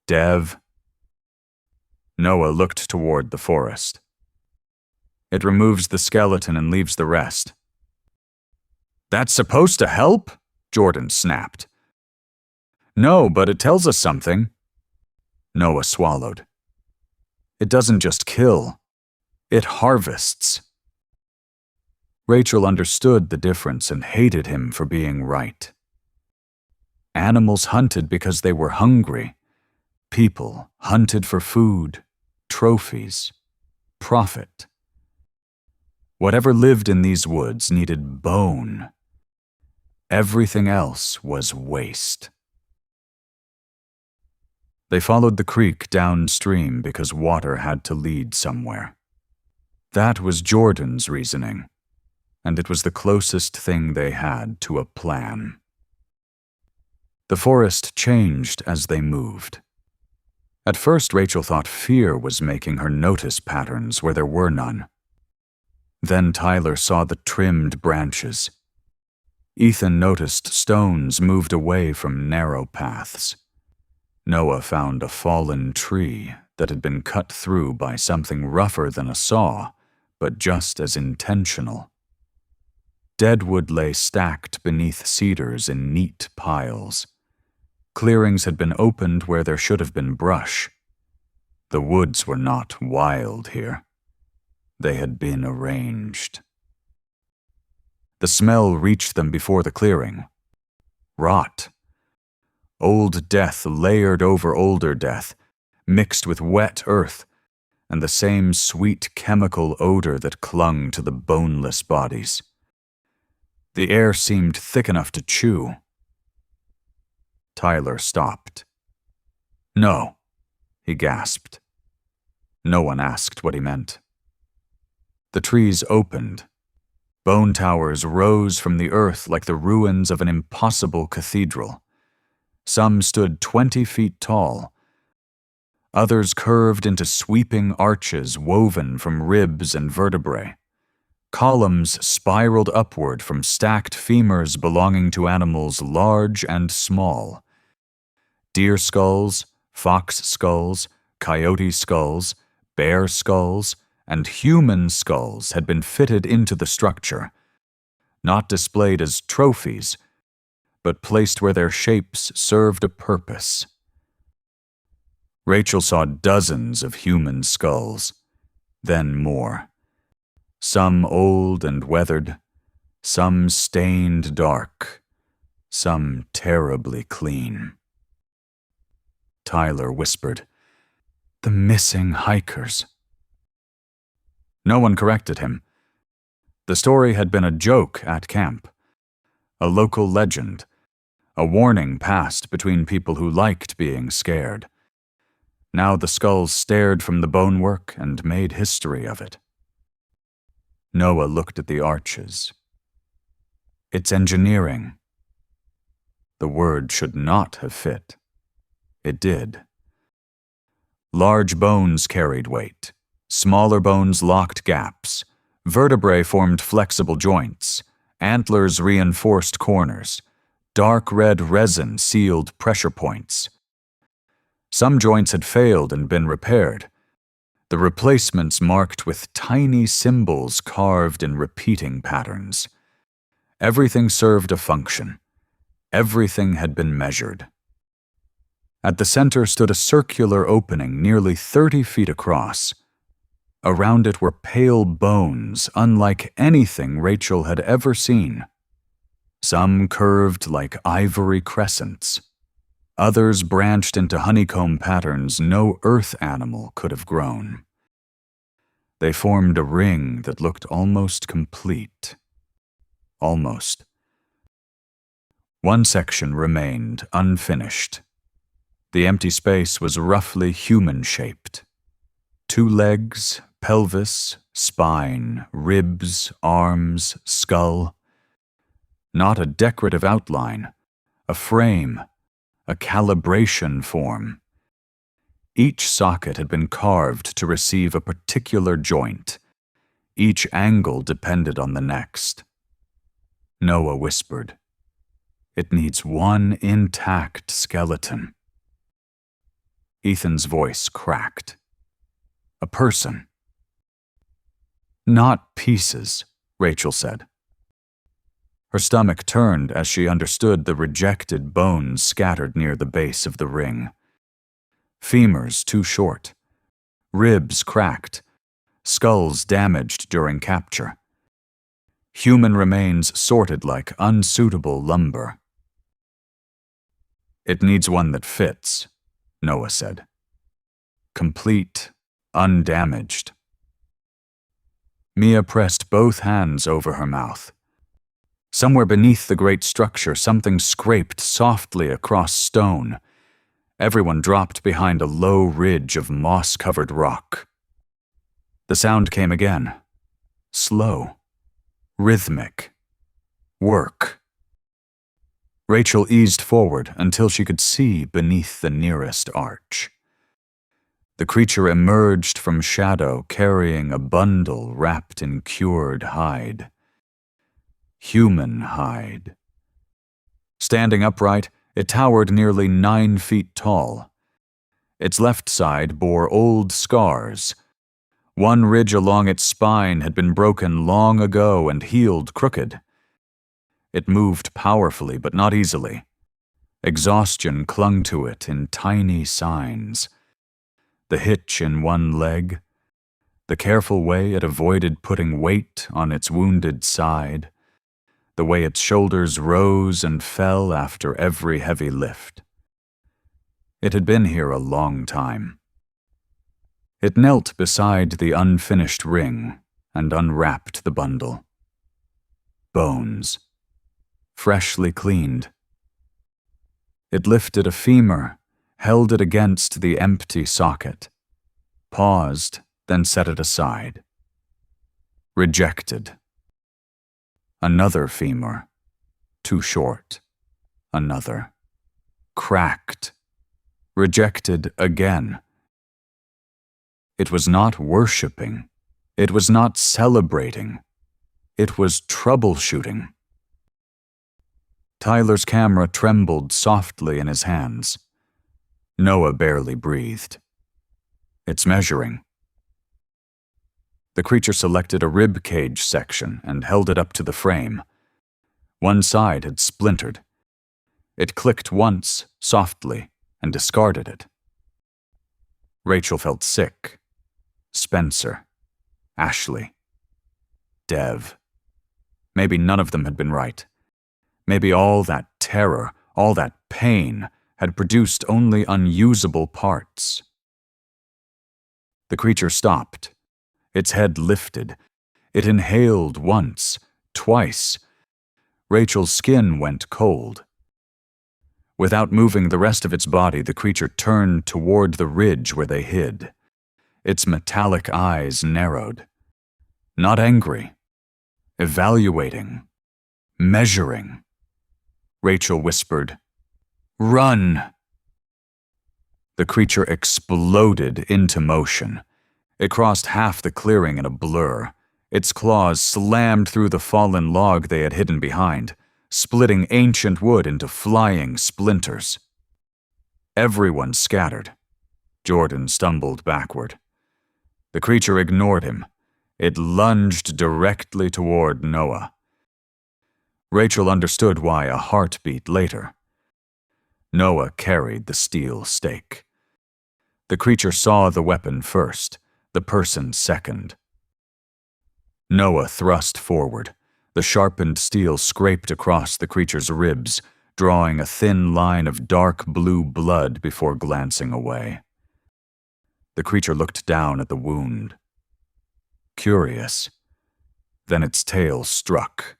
Dev." Noah looked toward the forest. "It removes the skeleton and leaves the rest." "That's supposed to help?" Jordan snapped. "No, but it tells us something." Noah swallowed. "It doesn't just kill. It harvests." Rachel understood the difference and hated him for being right. Animals hunted because they were hungry. People hunted for food, trophies, profit. Whatever lived in these woods needed bone. Everything else was waste. They followed the creek downstream because water had to lead somewhere. That was Jordan's reasoning, and it was the closest thing they had to a plan. The forest changed as they moved. At first, Rachel thought fear was making her notice patterns where there were none. Then Tyler saw the trimmed branches. Ethan noticed stones moved away from narrow paths. Noah found a fallen tree that had been cut through by something rougher than a saw, but just as intentional. Dead wood lay stacked beneath cedars in neat piles. Clearings had been opened where there should have been brush. The woods were not wild here. They had been arranged. The smell reached them before the clearing. Rot. Old death layered over older death, mixed with wet earth and the same sweet chemical odor that clung to the boneless bodies. The air seemed thick enough to chew. Tyler stopped. "No," he gasped. No one asked what he meant. The trees opened. Bone towers rose from the earth like the ruins of an impossible cathedral. Some stood 20 feet tall. Others curved into sweeping arches woven from ribs and vertebrae. Columns spiraled upward from stacked femurs belonging to animals large and small. Deer skulls, fox skulls, coyote skulls, bear skulls, and human skulls had been fitted into the structure, not displayed as trophies, but placed where their shapes served a purpose. Rachel saw dozens of human skulls, then more. Some old and weathered, some stained dark, some terribly clean. Tyler whispered, "The missing hikers." No one corrected him. The story had been a joke at camp, a local legend, a warning passed between people who liked being scared. Now the skulls stared from the bonework and made history of it. Noah looked at the arches. It's engineering. The word should not have fit. It did. Large bones carried weight. Smaller bones locked gaps. Vertebrae formed flexible joints. Antlers reinforced corners. Dark red resin sealed pressure points. Some joints had failed and been repaired. The replacements marked with tiny symbols carved in repeating patterns. Everything served a function. Everything had been measured. At the center stood a circular opening nearly 30 feet across. Around it were pale bones unlike anything Rachel had ever seen. Some curved like ivory crescents. Others branched into honeycomb patterns no earth animal could have grown. They formed a ring that looked almost complete. Almost. One section remained unfinished. The empty space was roughly human-shaped. 2 legs, pelvis, spine, ribs, arms, skull. Not a decorative outline, a frame, a calibration form. Each socket had been carved to receive a particular joint. Each angle depended on the next. Noah whispered, "It needs one intact skeleton." Ethan's voice cracked. "A person." "Not pieces," Rachel said. Her stomach turned as she understood the rejected bones scattered near the base of the ring. Femurs too short, ribs cracked, skulls damaged during capture. Human remains sorted like unsuitable lumber. "It needs one that fits," Noah said. "Complete, undamaged." Mia pressed both hands over her mouth. Somewhere beneath the great structure, something scraped softly across stone. Everyone dropped behind a low ridge of moss-covered rock. The sound came again. Slow. Rhythmic. Work. Rachel eased forward until she could see beneath the nearest arch. The creature emerged from shadow carrying a bundle wrapped in cured hide. Human hide. Standing upright, it towered nearly 9 feet tall. Its left side bore old scars. One ridge along its spine had been broken long ago and healed crooked. It moved powerfully but not easily. Exhaustion clung to it in tiny signs. The hitch in one leg, the careful way it avoided putting weight on its wounded side, the way its shoulders rose and fell after every heavy lift. It had been here a long time. It knelt beside the unfinished ring and unwrapped the bundle. Bones. Freshly cleaned. It lifted a femur, held it against the empty socket, paused, then set it aside. Rejected. Another femur. Too short. Another. Cracked. Rejected again. It was not worshipping. It was not celebrating. It was troubleshooting. Tyler's camera trembled softly in his hands. Noah barely breathed. It's measuring. The creature selected a rib cage section and held it up to the frame. One side had splintered. It clicked once, softly, and discarded it. Rachel felt sick. Spencer. Ashley. Dev. Maybe none of them had been right. Maybe all that terror, all that pain, had produced only unusable parts. The creature stopped. Its head lifted. It inhaled once, twice. Rachel's skin went cold. Without moving the rest of its body, the creature turned toward the ridge where they hid. Its metallic eyes narrowed. Not angry. Evaluating. Measuring. Rachel whispered, "Run!" The creature exploded into motion. It crossed half the clearing in a blur. Its claws slammed through the fallen log they had hidden behind, splitting ancient wood into flying splinters. Everyone scattered. Jordan stumbled backward. The creature ignored him. It lunged directly toward Noah. Rachel understood why a heartbeat later. Noah carried the steel stake. The creature saw the weapon first, the person second. Noah thrust forward. The sharpened steel scraped across the creature's ribs, drawing a thin line of dark blue blood before glancing away. The creature looked down at the wound. Curious. Then its tail struck.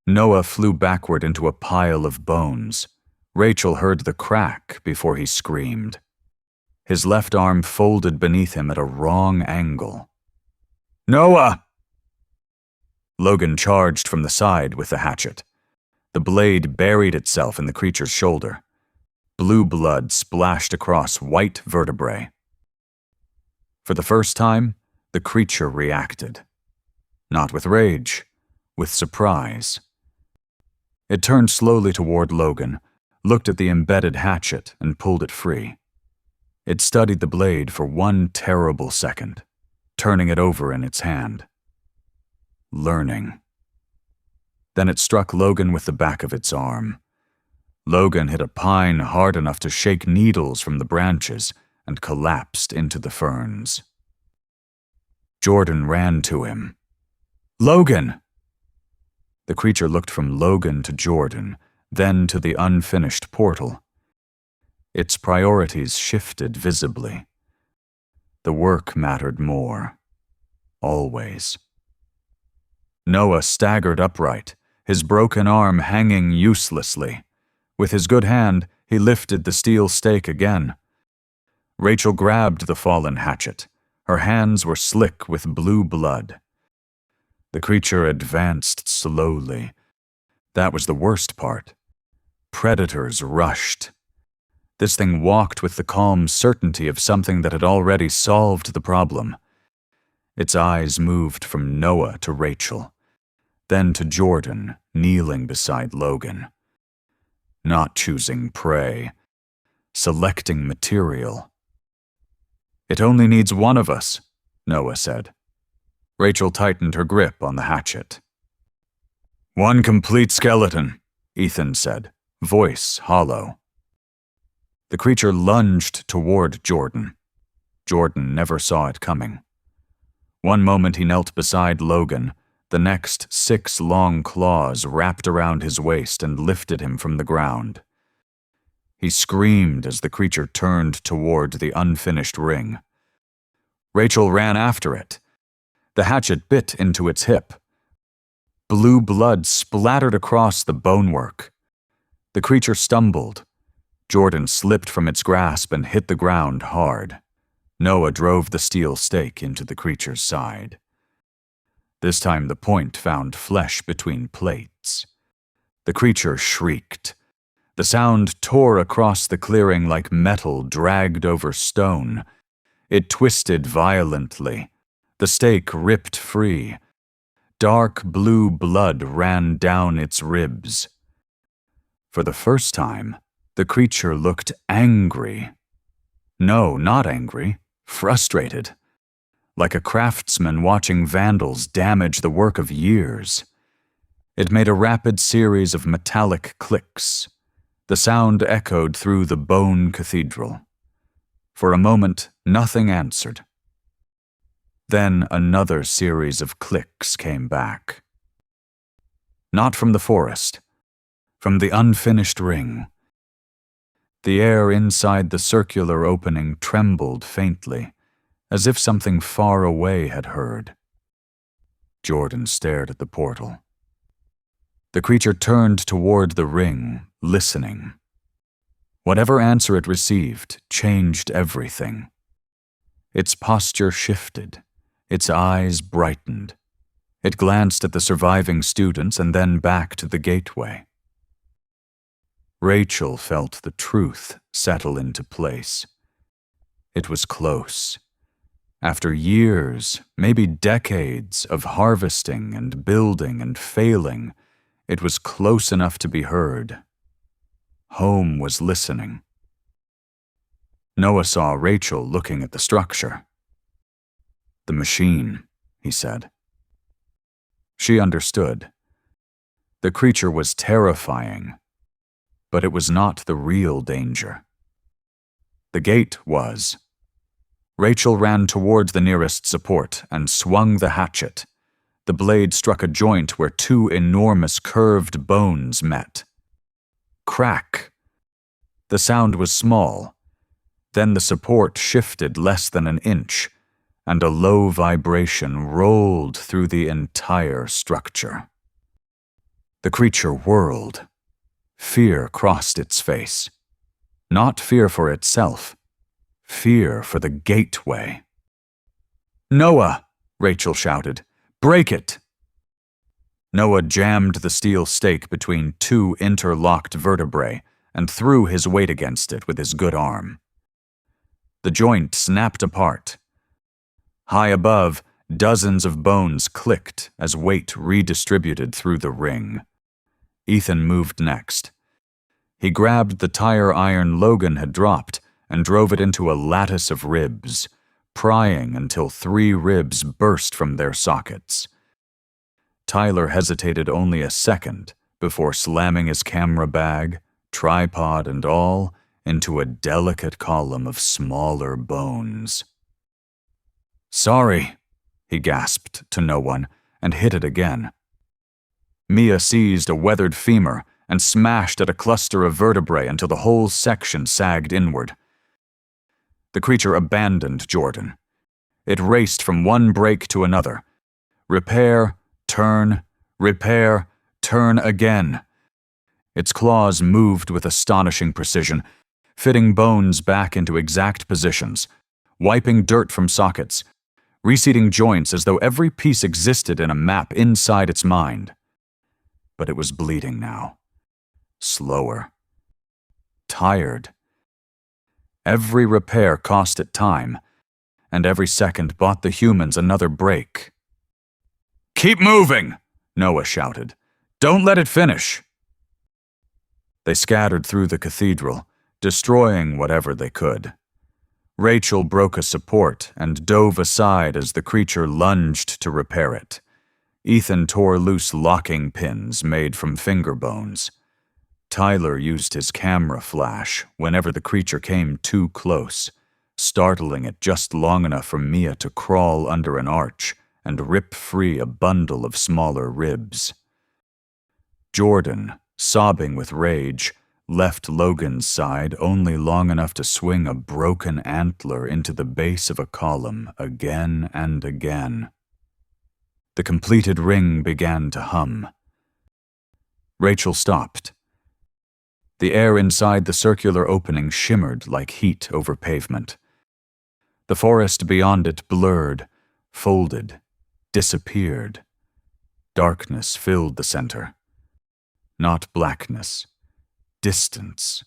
Noah flew backward into a pile of bones. Rachel heard the crack before he screamed. His left arm folded beneath him at a wrong angle. "Noah!" Logan charged from the side with the hatchet. The blade buried itself in the creature's shoulder. Blue blood splashed across white vertebrae. For the first time, the creature reacted. Not with rage, with surprise. It turned slowly toward Logan, looked at the embedded hatchet, and pulled it free. It studied the blade for one terrible second, turning it over in its hand. Learning. Then it struck Logan with the back of its arm. Logan hit a pine hard enough to shake needles from the branches and collapsed into the ferns. Jordan ran to him. "Logan!" The creature looked from Logan to Jordan, then to the unfinished portal. Its priorities shifted visibly. The work mattered more. Always. Noah staggered upright, his broken arm hanging uselessly. With his good hand, he lifted the steel stake again. Rachel grabbed the fallen hatchet. Her hands were slick with blue blood. The creature advanced slowly. That was the worst part. Predators rushed. This thing walked with the calm certainty of something that had already solved the problem. Its eyes moved from Noah to Rachel, then to Jordan, kneeling beside Logan. Not choosing prey, selecting material. "It only needs one of us," Noah said. Rachel tightened her grip on the hatchet. "One complete skeleton," Ethan said, voice hollow. The creature lunged toward Jordan. Jordan never saw it coming. One moment he knelt beside Logan, The next 6 long claws wrapped around his waist and lifted him from the ground. He screamed as the creature turned toward the unfinished ring. Rachel ran after it. The hatchet bit into its hip. Blue blood splattered across the bonework. The creature stumbled. Jordan slipped from its grasp and hit the ground hard. Noah drove the steel stake into the creature's side. This time the point found flesh between plates. The creature shrieked. The sound tore across the clearing like metal dragged over stone. It twisted violently. The stake ripped free. Dark blue blood ran down its ribs. For the first time, the creature looked angry. No, not angry, frustrated. Like a craftsman watching vandals damage the work of years. It made a rapid series of metallic clicks. The sound echoed through the bone cathedral. For a moment, nothing answered. Then another series of clicks came back. Not from the forest, from the unfinished ring. The air inside the circular opening trembled faintly, as if something far away had heard. Jordan stared at the portal. The creature turned toward the ring, listening. Whatever answer it received changed everything. Its posture shifted. Its eyes brightened. It glanced at the surviving students and then back to the gateway. Rachel felt the truth settle into place. It was close. After years, maybe decades of harvesting and building and failing, it was close enough to be heard. Home was listening. Noah saw Rachel looking at the structure. "The machine," he said. She understood. The creature was terrifying, but it was not the real danger. The gate was. Rachel ran toward the nearest support and swung the hatchet. The blade struck a joint where 2 enormous curved bones met. Crack! The sound was small. Then the support shifted less than an inch, and a low vibration rolled through the entire structure. The creature whirled. Fear crossed its face. Not fear for itself. Fear for the gateway. "Noah!" Rachel shouted. "Break it!" Noah jammed the steel stake between 2 interlocked vertebrae and threw his weight against it with his good arm. The joint snapped apart. High above, dozens of bones clicked as weight redistributed through the ring. Ethan moved next. He grabbed the tire iron Logan had dropped and drove it into a lattice of ribs, prying until 3 ribs burst from their sockets. Tyler hesitated only a second before slamming his camera bag, tripod and all, into a delicate column of smaller bones. "Sorry," he gasped to no one and hit it again. Mia seized a weathered femur and smashed at a cluster of vertebrae until the whole section sagged inward. The creature abandoned Jordan. It raced from one break to another. Repair, turn again. Its claws moved with astonishing precision, fitting bones back into exact positions, wiping dirt from sockets, reseating joints as though every piece existed in a map inside its mind. But it was bleeding now. Slower. Tired. Every repair cost it time, and every second bought the humans another break. "Keep moving!" Noah shouted. "Don't let it finish!" They scattered through the cathedral, destroying whatever they could. Rachel broke a support and dove aside as the creature lunged to repair it. Ethan tore loose locking pins made from finger bones. Tyler used his camera flash whenever the creature came too close, startling it just long enough for Mia to crawl under an arch and rip free a bundle of smaller ribs. Jordan, sobbing with rage, left Logan's side only long enough to swing a broken antler into the base of a column again and again. The completed ring began to hum. Rachel stopped. The air inside the circular opening shimmered like heat over pavement. The forest beyond it blurred, folded, disappeared. Darkness filled the center. Not blackness. Distance.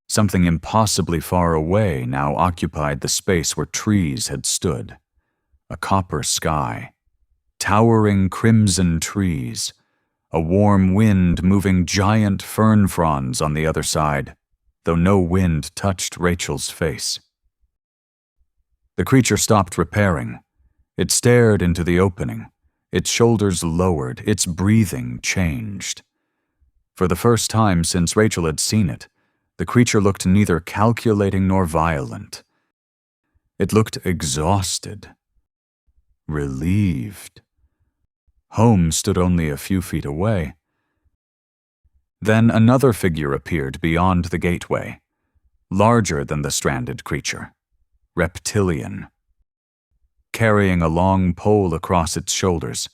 Something impossibly far away now occupied the space where trees had stood. A copper sky. Towering crimson trees. A warm wind moving giant fern fronds on the other side, though no wind touched Rachel's face. The creature stopped repairing. It stared into the opening. Its shoulders lowered, its breathing changed. For the first time since Rachel had seen it, the creature looked neither calculating nor violent. It looked exhausted, relieved. Home stood only a few feet away. Then another figure appeared beyond the gateway, larger than the stranded creature, reptilian. Carrying a long pole across its shoulders,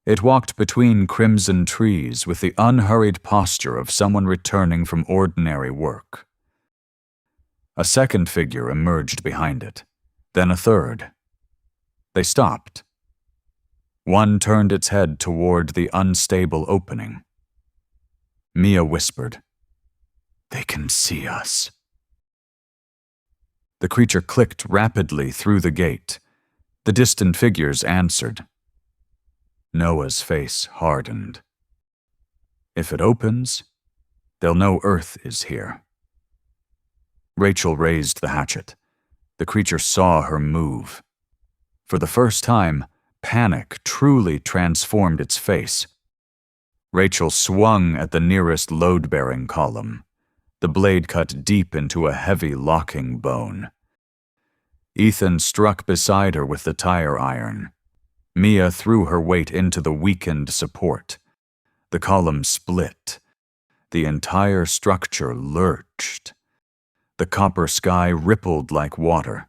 it walked between crimson trees with the unhurried posture of someone returning from ordinary work. A second figure emerged behind it, then a third. They stopped. One turned its head toward the unstable opening. Mia whispered, "They can see us." The creature clicked rapidly through the gate. The distant figures answered. Noah's face hardened. If it opens, they'll know Earth is here. Rachel raised the hatchet. The creature saw her move. For the first time, panic truly transformed its face. Rachel swung at the nearest load-bearing column. The blade cut deep into a heavy locking bone. Ethan struck beside her with the tire iron. Mia threw her weight into the weakened support. The column split. The entire structure lurched. The copper sky rippled like water.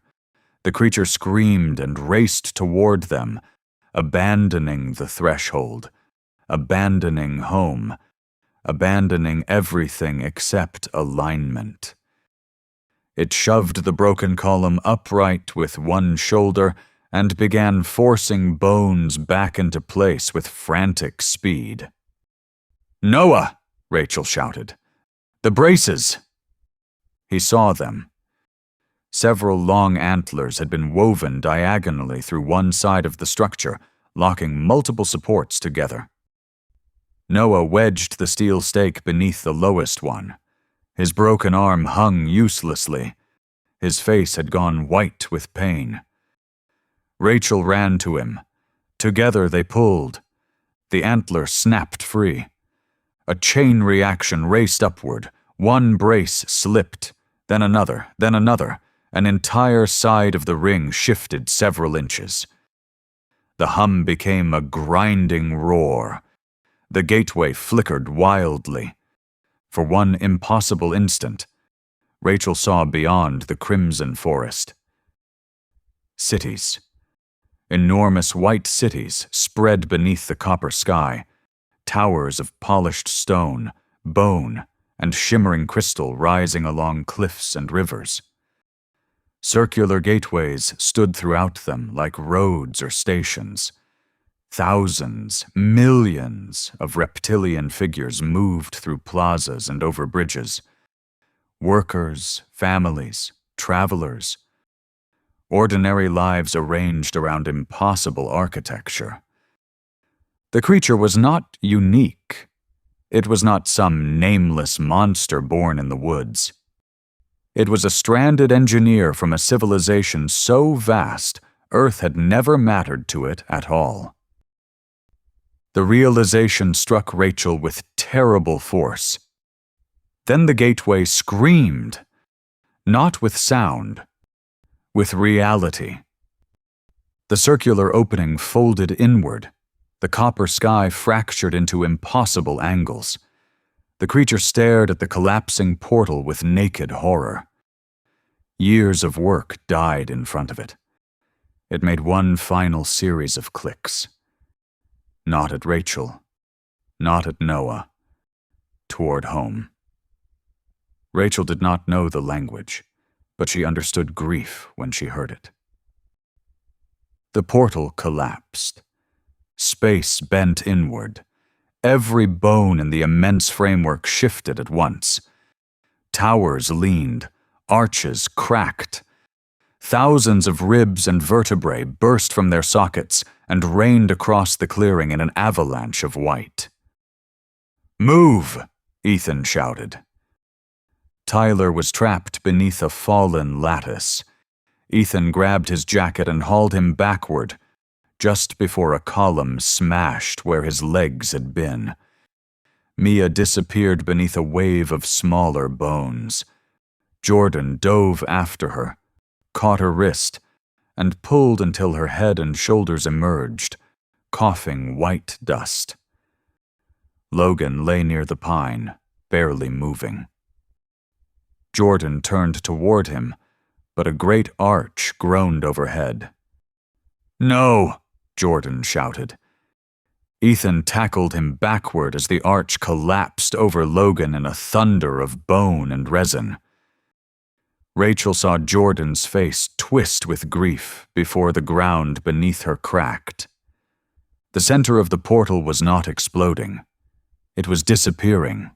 The creature screamed and raced toward them, abandoning the threshold, abandoning home, abandoning everything except alignment. It shoved the broken column upright with one shoulder and began forcing bones back into place with frantic speed. "Noah!" Rachel shouted. "The braces!" He saw them. Several long antlers had been woven diagonally through one side of the structure, locking multiple supports together. Noah wedged the steel stake beneath the lowest one. His broken arm hung uselessly. His face had gone white with pain. Rachel ran to him. Together they pulled. The antler snapped free. A chain reaction raced upward. One brace slipped, then another, then another. An entire side of the ring shifted several inches. The hum became a grinding roar. The gateway flickered wildly. For one impossible instant, Rachel saw beyond the crimson forest. Cities. Enormous white cities spread beneath the copper sky, towers of polished stone, bone, and shimmering crystal rising along cliffs and rivers. Circular gateways stood throughout them like roads or stations. Thousands, millions of reptilian figures moved through plazas and over bridges. Workers, families, travelers. Ordinary lives arranged around impossible architecture. The creature was not unique. It was not some nameless monster born in the woods. It was a stranded engineer from a civilization so vast, Earth had never mattered to it at all. The realization struck Rachel with terrible force. Then the gateway screamed, not with sound, with reality. The circular opening folded inward. The copper sky fractured into impossible angles. The creature stared at the collapsing portal with naked horror. Years of work died in front of it. It made one final series of clicks. Not at Rachel. Not at Noah. Toward home. Rachel did not know the language, but she understood grief when she heard it. The portal collapsed. Space bent inward. Every bone in the immense framework shifted at once. Towers leaned, arches cracked. Thousands of ribs and vertebrae burst from their sockets and rained across the clearing in an avalanche of white. "Move!" Ethan shouted. Tyler was trapped beneath a fallen lattice. Ethan grabbed his jacket and hauled him backward, just before a column smashed where his legs had been. Mia disappeared beneath a wave of smaller bones. Jordan dove after her, caught her wrist, and pulled until her head and shoulders emerged, coughing white dust. Logan lay near the pine, barely moving. Jordan turned toward him, but a great arch groaned overhead. "No!" Jordan shouted. Ethan tackled him backward as the arch collapsed over Logan in a thunder of bone and resin. Rachel saw Jordan's face twist with grief before the ground beneath her cracked. The center of the portal was not exploding. It was disappearing.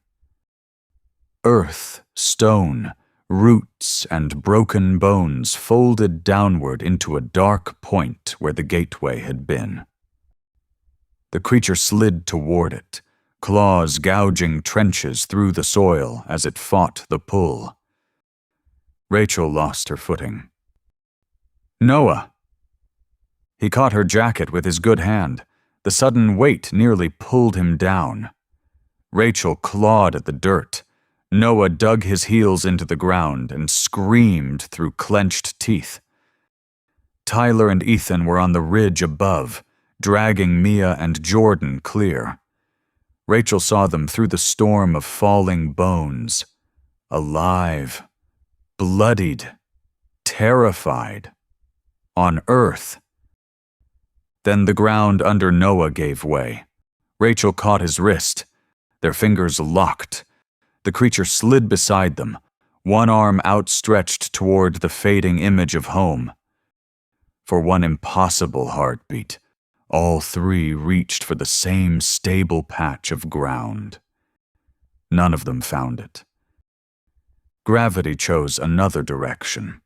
Earth, stone, roots, and broken bones folded downward into a dark point where the gateway had been. The creature slid toward it, claws gouging trenches through the soil as it fought the pull. Rachel lost her footing. "Noah!" He caught her jacket with his good hand. The sudden weight nearly pulled him down. Rachel clawed at the dirt. Noah dug his heels into the ground and screamed through clenched teeth. Tyler and Ethan were on the ridge above, dragging Mia and Jordan clear. Rachel saw them through the storm of falling bones. Alive. Bloodied. Terrified. On Earth. Then the ground under Noah gave way. Rachel caught his wrist. Their fingers locked. The creature slid beside them, one arm outstretched toward the fading image of home. For one impossible heartbeat, all three reached for the same stable patch of ground. None of them found it. Gravity chose another direction.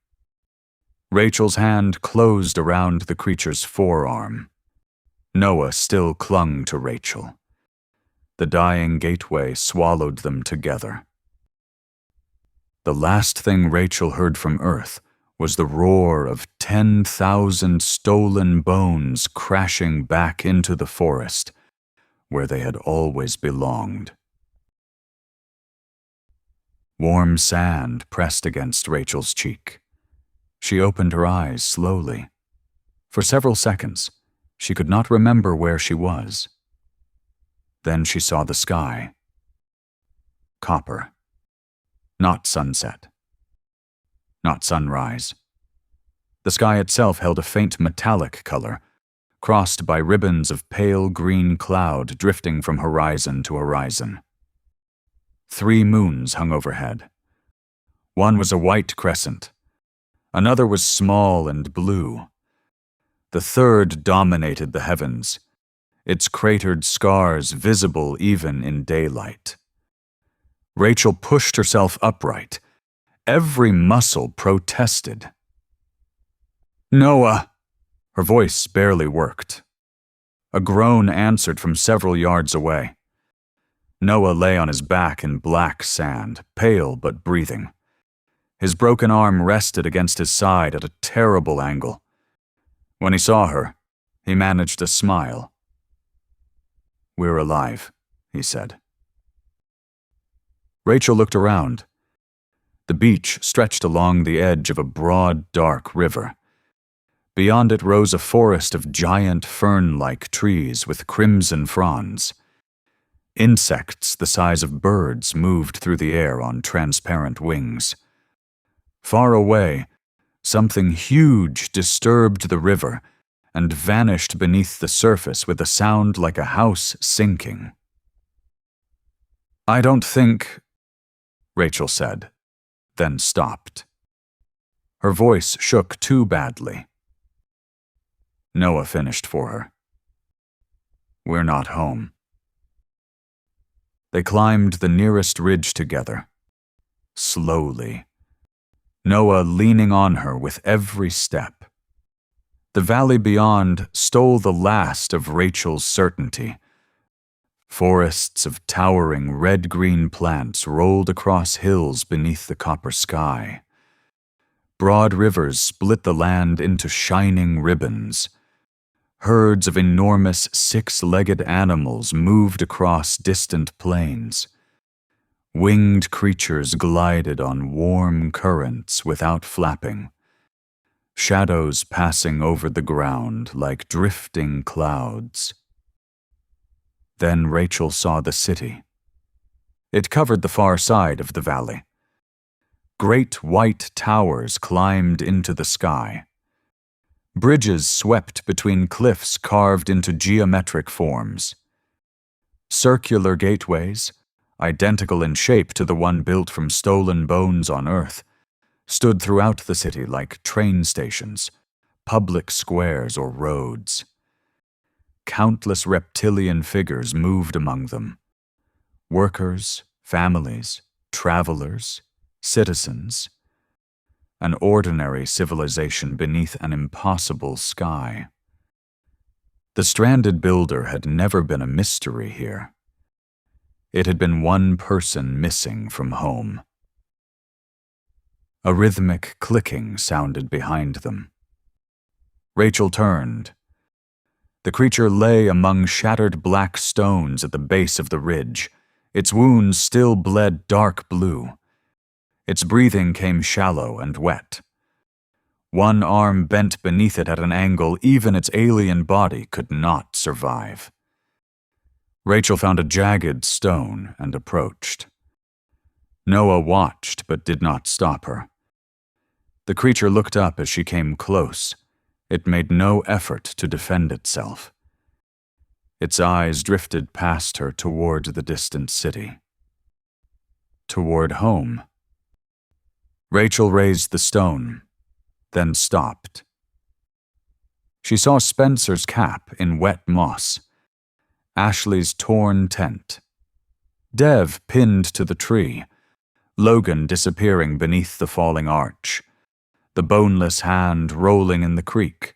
Rachel's hand closed around the creature's forearm. Noah still clung to Rachel. The dying gateway swallowed them together. The last thing Rachel heard from Earth was the roar of 10,000 stolen bones crashing back into the forest, where they had always belonged. Warm sand pressed against Rachel's cheek. She opened her eyes slowly. For several seconds, she could not remember where she was. Then she saw the sky. Copper. Not sunset. Not sunrise. The sky itself held a faint metallic color, crossed by ribbons of pale green cloud drifting from horizon to horizon. 3 moons hung overhead. One was a white crescent. Another was small and blue. The third dominated the heavens, its cratered scars visible even in daylight. Rachel pushed herself upright. Every muscle protested. "Noah!" Her voice barely worked. A groan answered from several yards away. Noah lay on his back in black sand, pale but breathing. His broken arm rested against his side at a terrible angle. When he saw her, he managed a smile. "We're alive," he said. Rachel looked around. The beach stretched along the edge of a broad, dark river. Beyond it rose a forest of giant fern-like trees with crimson fronds. Insects the size of birds moved through the air on transparent wings. Far away, something huge disturbed the river and vanished beneath the surface with a sound like a house sinking. "I don't think," Rachel said, then stopped. Her voice shook too badly. Noah finished for her. "We're not home." They climbed the nearest ridge together, slowly, Noah leaning on her with every step. The valley beyond stole the last of Rachel's certainty. Forests of towering red-green plants rolled across hills beneath the copper sky. Broad rivers split the land into shining ribbons. Herds of enormous six-legged animals moved across distant plains. Winged creatures glided on warm currents without flapping, shadows passing over the ground like drifting clouds. Then Rachel saw the city. It covered the far side of the valley. Great white towers climbed into the sky. Bridges swept between cliffs carved into geometric forms. Circular gateways, identical in shape to the one built from stolen bones on Earth, stood throughout the city like train stations, public squares, or roads. Countless reptilian figures moved among them. Workers, families, travelers, citizens. An ordinary civilization beneath an impossible sky. The stranded builder had never been a mystery here. It had been one person missing from home. A rhythmic clicking sounded behind them. Rachel turned. The creature lay among shattered black stones at the base of the ridge. Its wounds still bled dark blue. Its breathing came shallow and wet. One arm bent beneath it at an angle even its alien body could not survive. Rachel found a jagged stone and approached. Noah watched but did not stop her. The creature looked up as she came close. It made no effort to defend itself. Its eyes drifted past her toward the distant city. Toward home. Rachel raised the stone, then stopped. She saw Spencer's cap in wet moss, Ashley's torn tent, Dev pinned to the tree, Logan disappearing beneath the falling arch, the boneless hand rolling in the creek.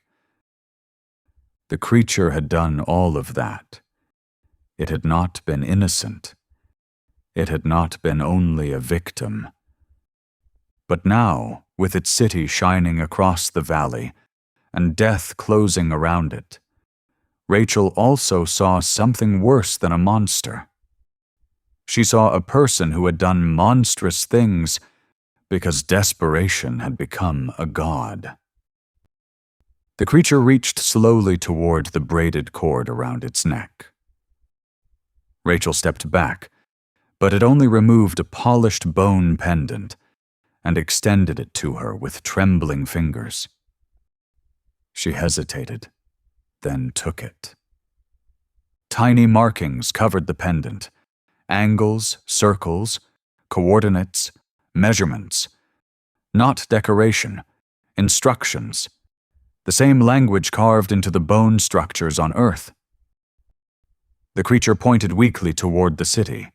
The creature had done all of that. It had not been innocent. It had not been only a victim. But now, with its city shining across the valley and death closing around it, Rachel also saw something worse than a monster. She saw a person who had done monstrous things because desperation had become a god. The creature reached slowly toward the braided cord around its neck. Rachel stepped back, but it only removed a polished bone pendant and extended it to her with trembling fingers. She hesitated, then took it. Tiny markings covered the pendant, angles, circles, coordinates, measurements. Not decoration, instructions. The same language carved into the bone structures on Earth. The creature pointed weakly toward the city,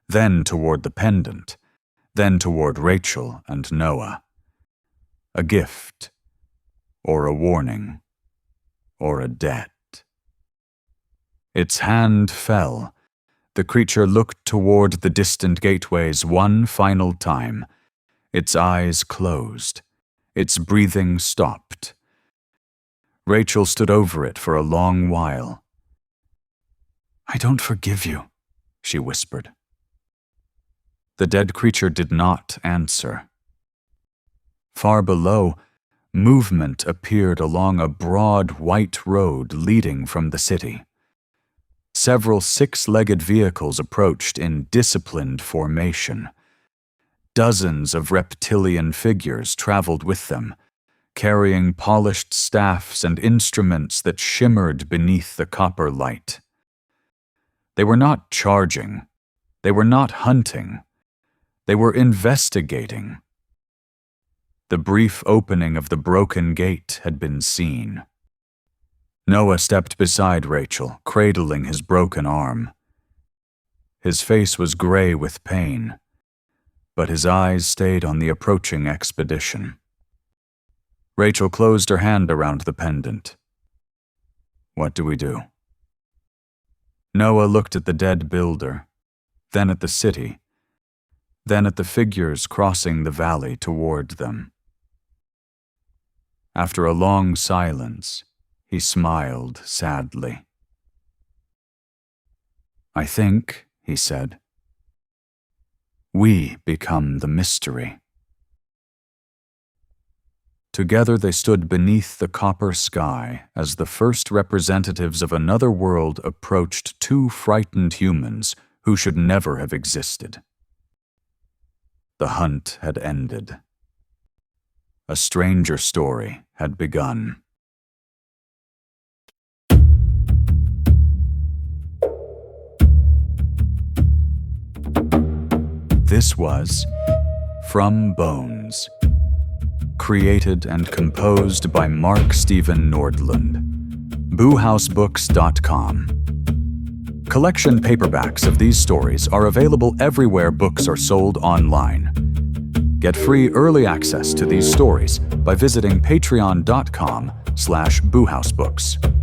then toward the pendant, then toward Rachel and Noah. A gift, or a warning, or a debt. Its hand fell. The creature looked toward the distant gateways one final time. Its eyes closed. Its breathing stopped. Rachel stood over it for a long while. "I don't forgive you," she whispered. The dead creature did not answer. Far below, movement appeared along a broad white road leading from the city. Several six-legged vehicles approached in disciplined formation. Dozens of reptilian figures traveled with them, carrying polished staffs and instruments that shimmered beneath the copper light. They were not charging. They were not hunting. They were investigating. The brief opening of the broken gate had been seen. Noah stepped beside Rachel, cradling his broken arm. His face was gray with pain, but his eyes stayed on the approaching expedition. Rachel closed her hand around the pendant. "What do we do?" Noah looked at the dead builder, then at the city, then at the figures crossing the valley toward them. After a long silence, he smiled sadly. "I think," he said, "we become the mystery." Together they stood beneath the copper sky as the first representatives of another world approached two frightened humans who should never have existed. The hunt had ended. A stranger story had begun. This was From Bones, created and composed by Mark Stephen Nordlund. Boohousebooks.com. Collection paperbacks of these stories are available everywhere books are sold online. Get free early access to these stories by visiting patreon.com/boohousebooks.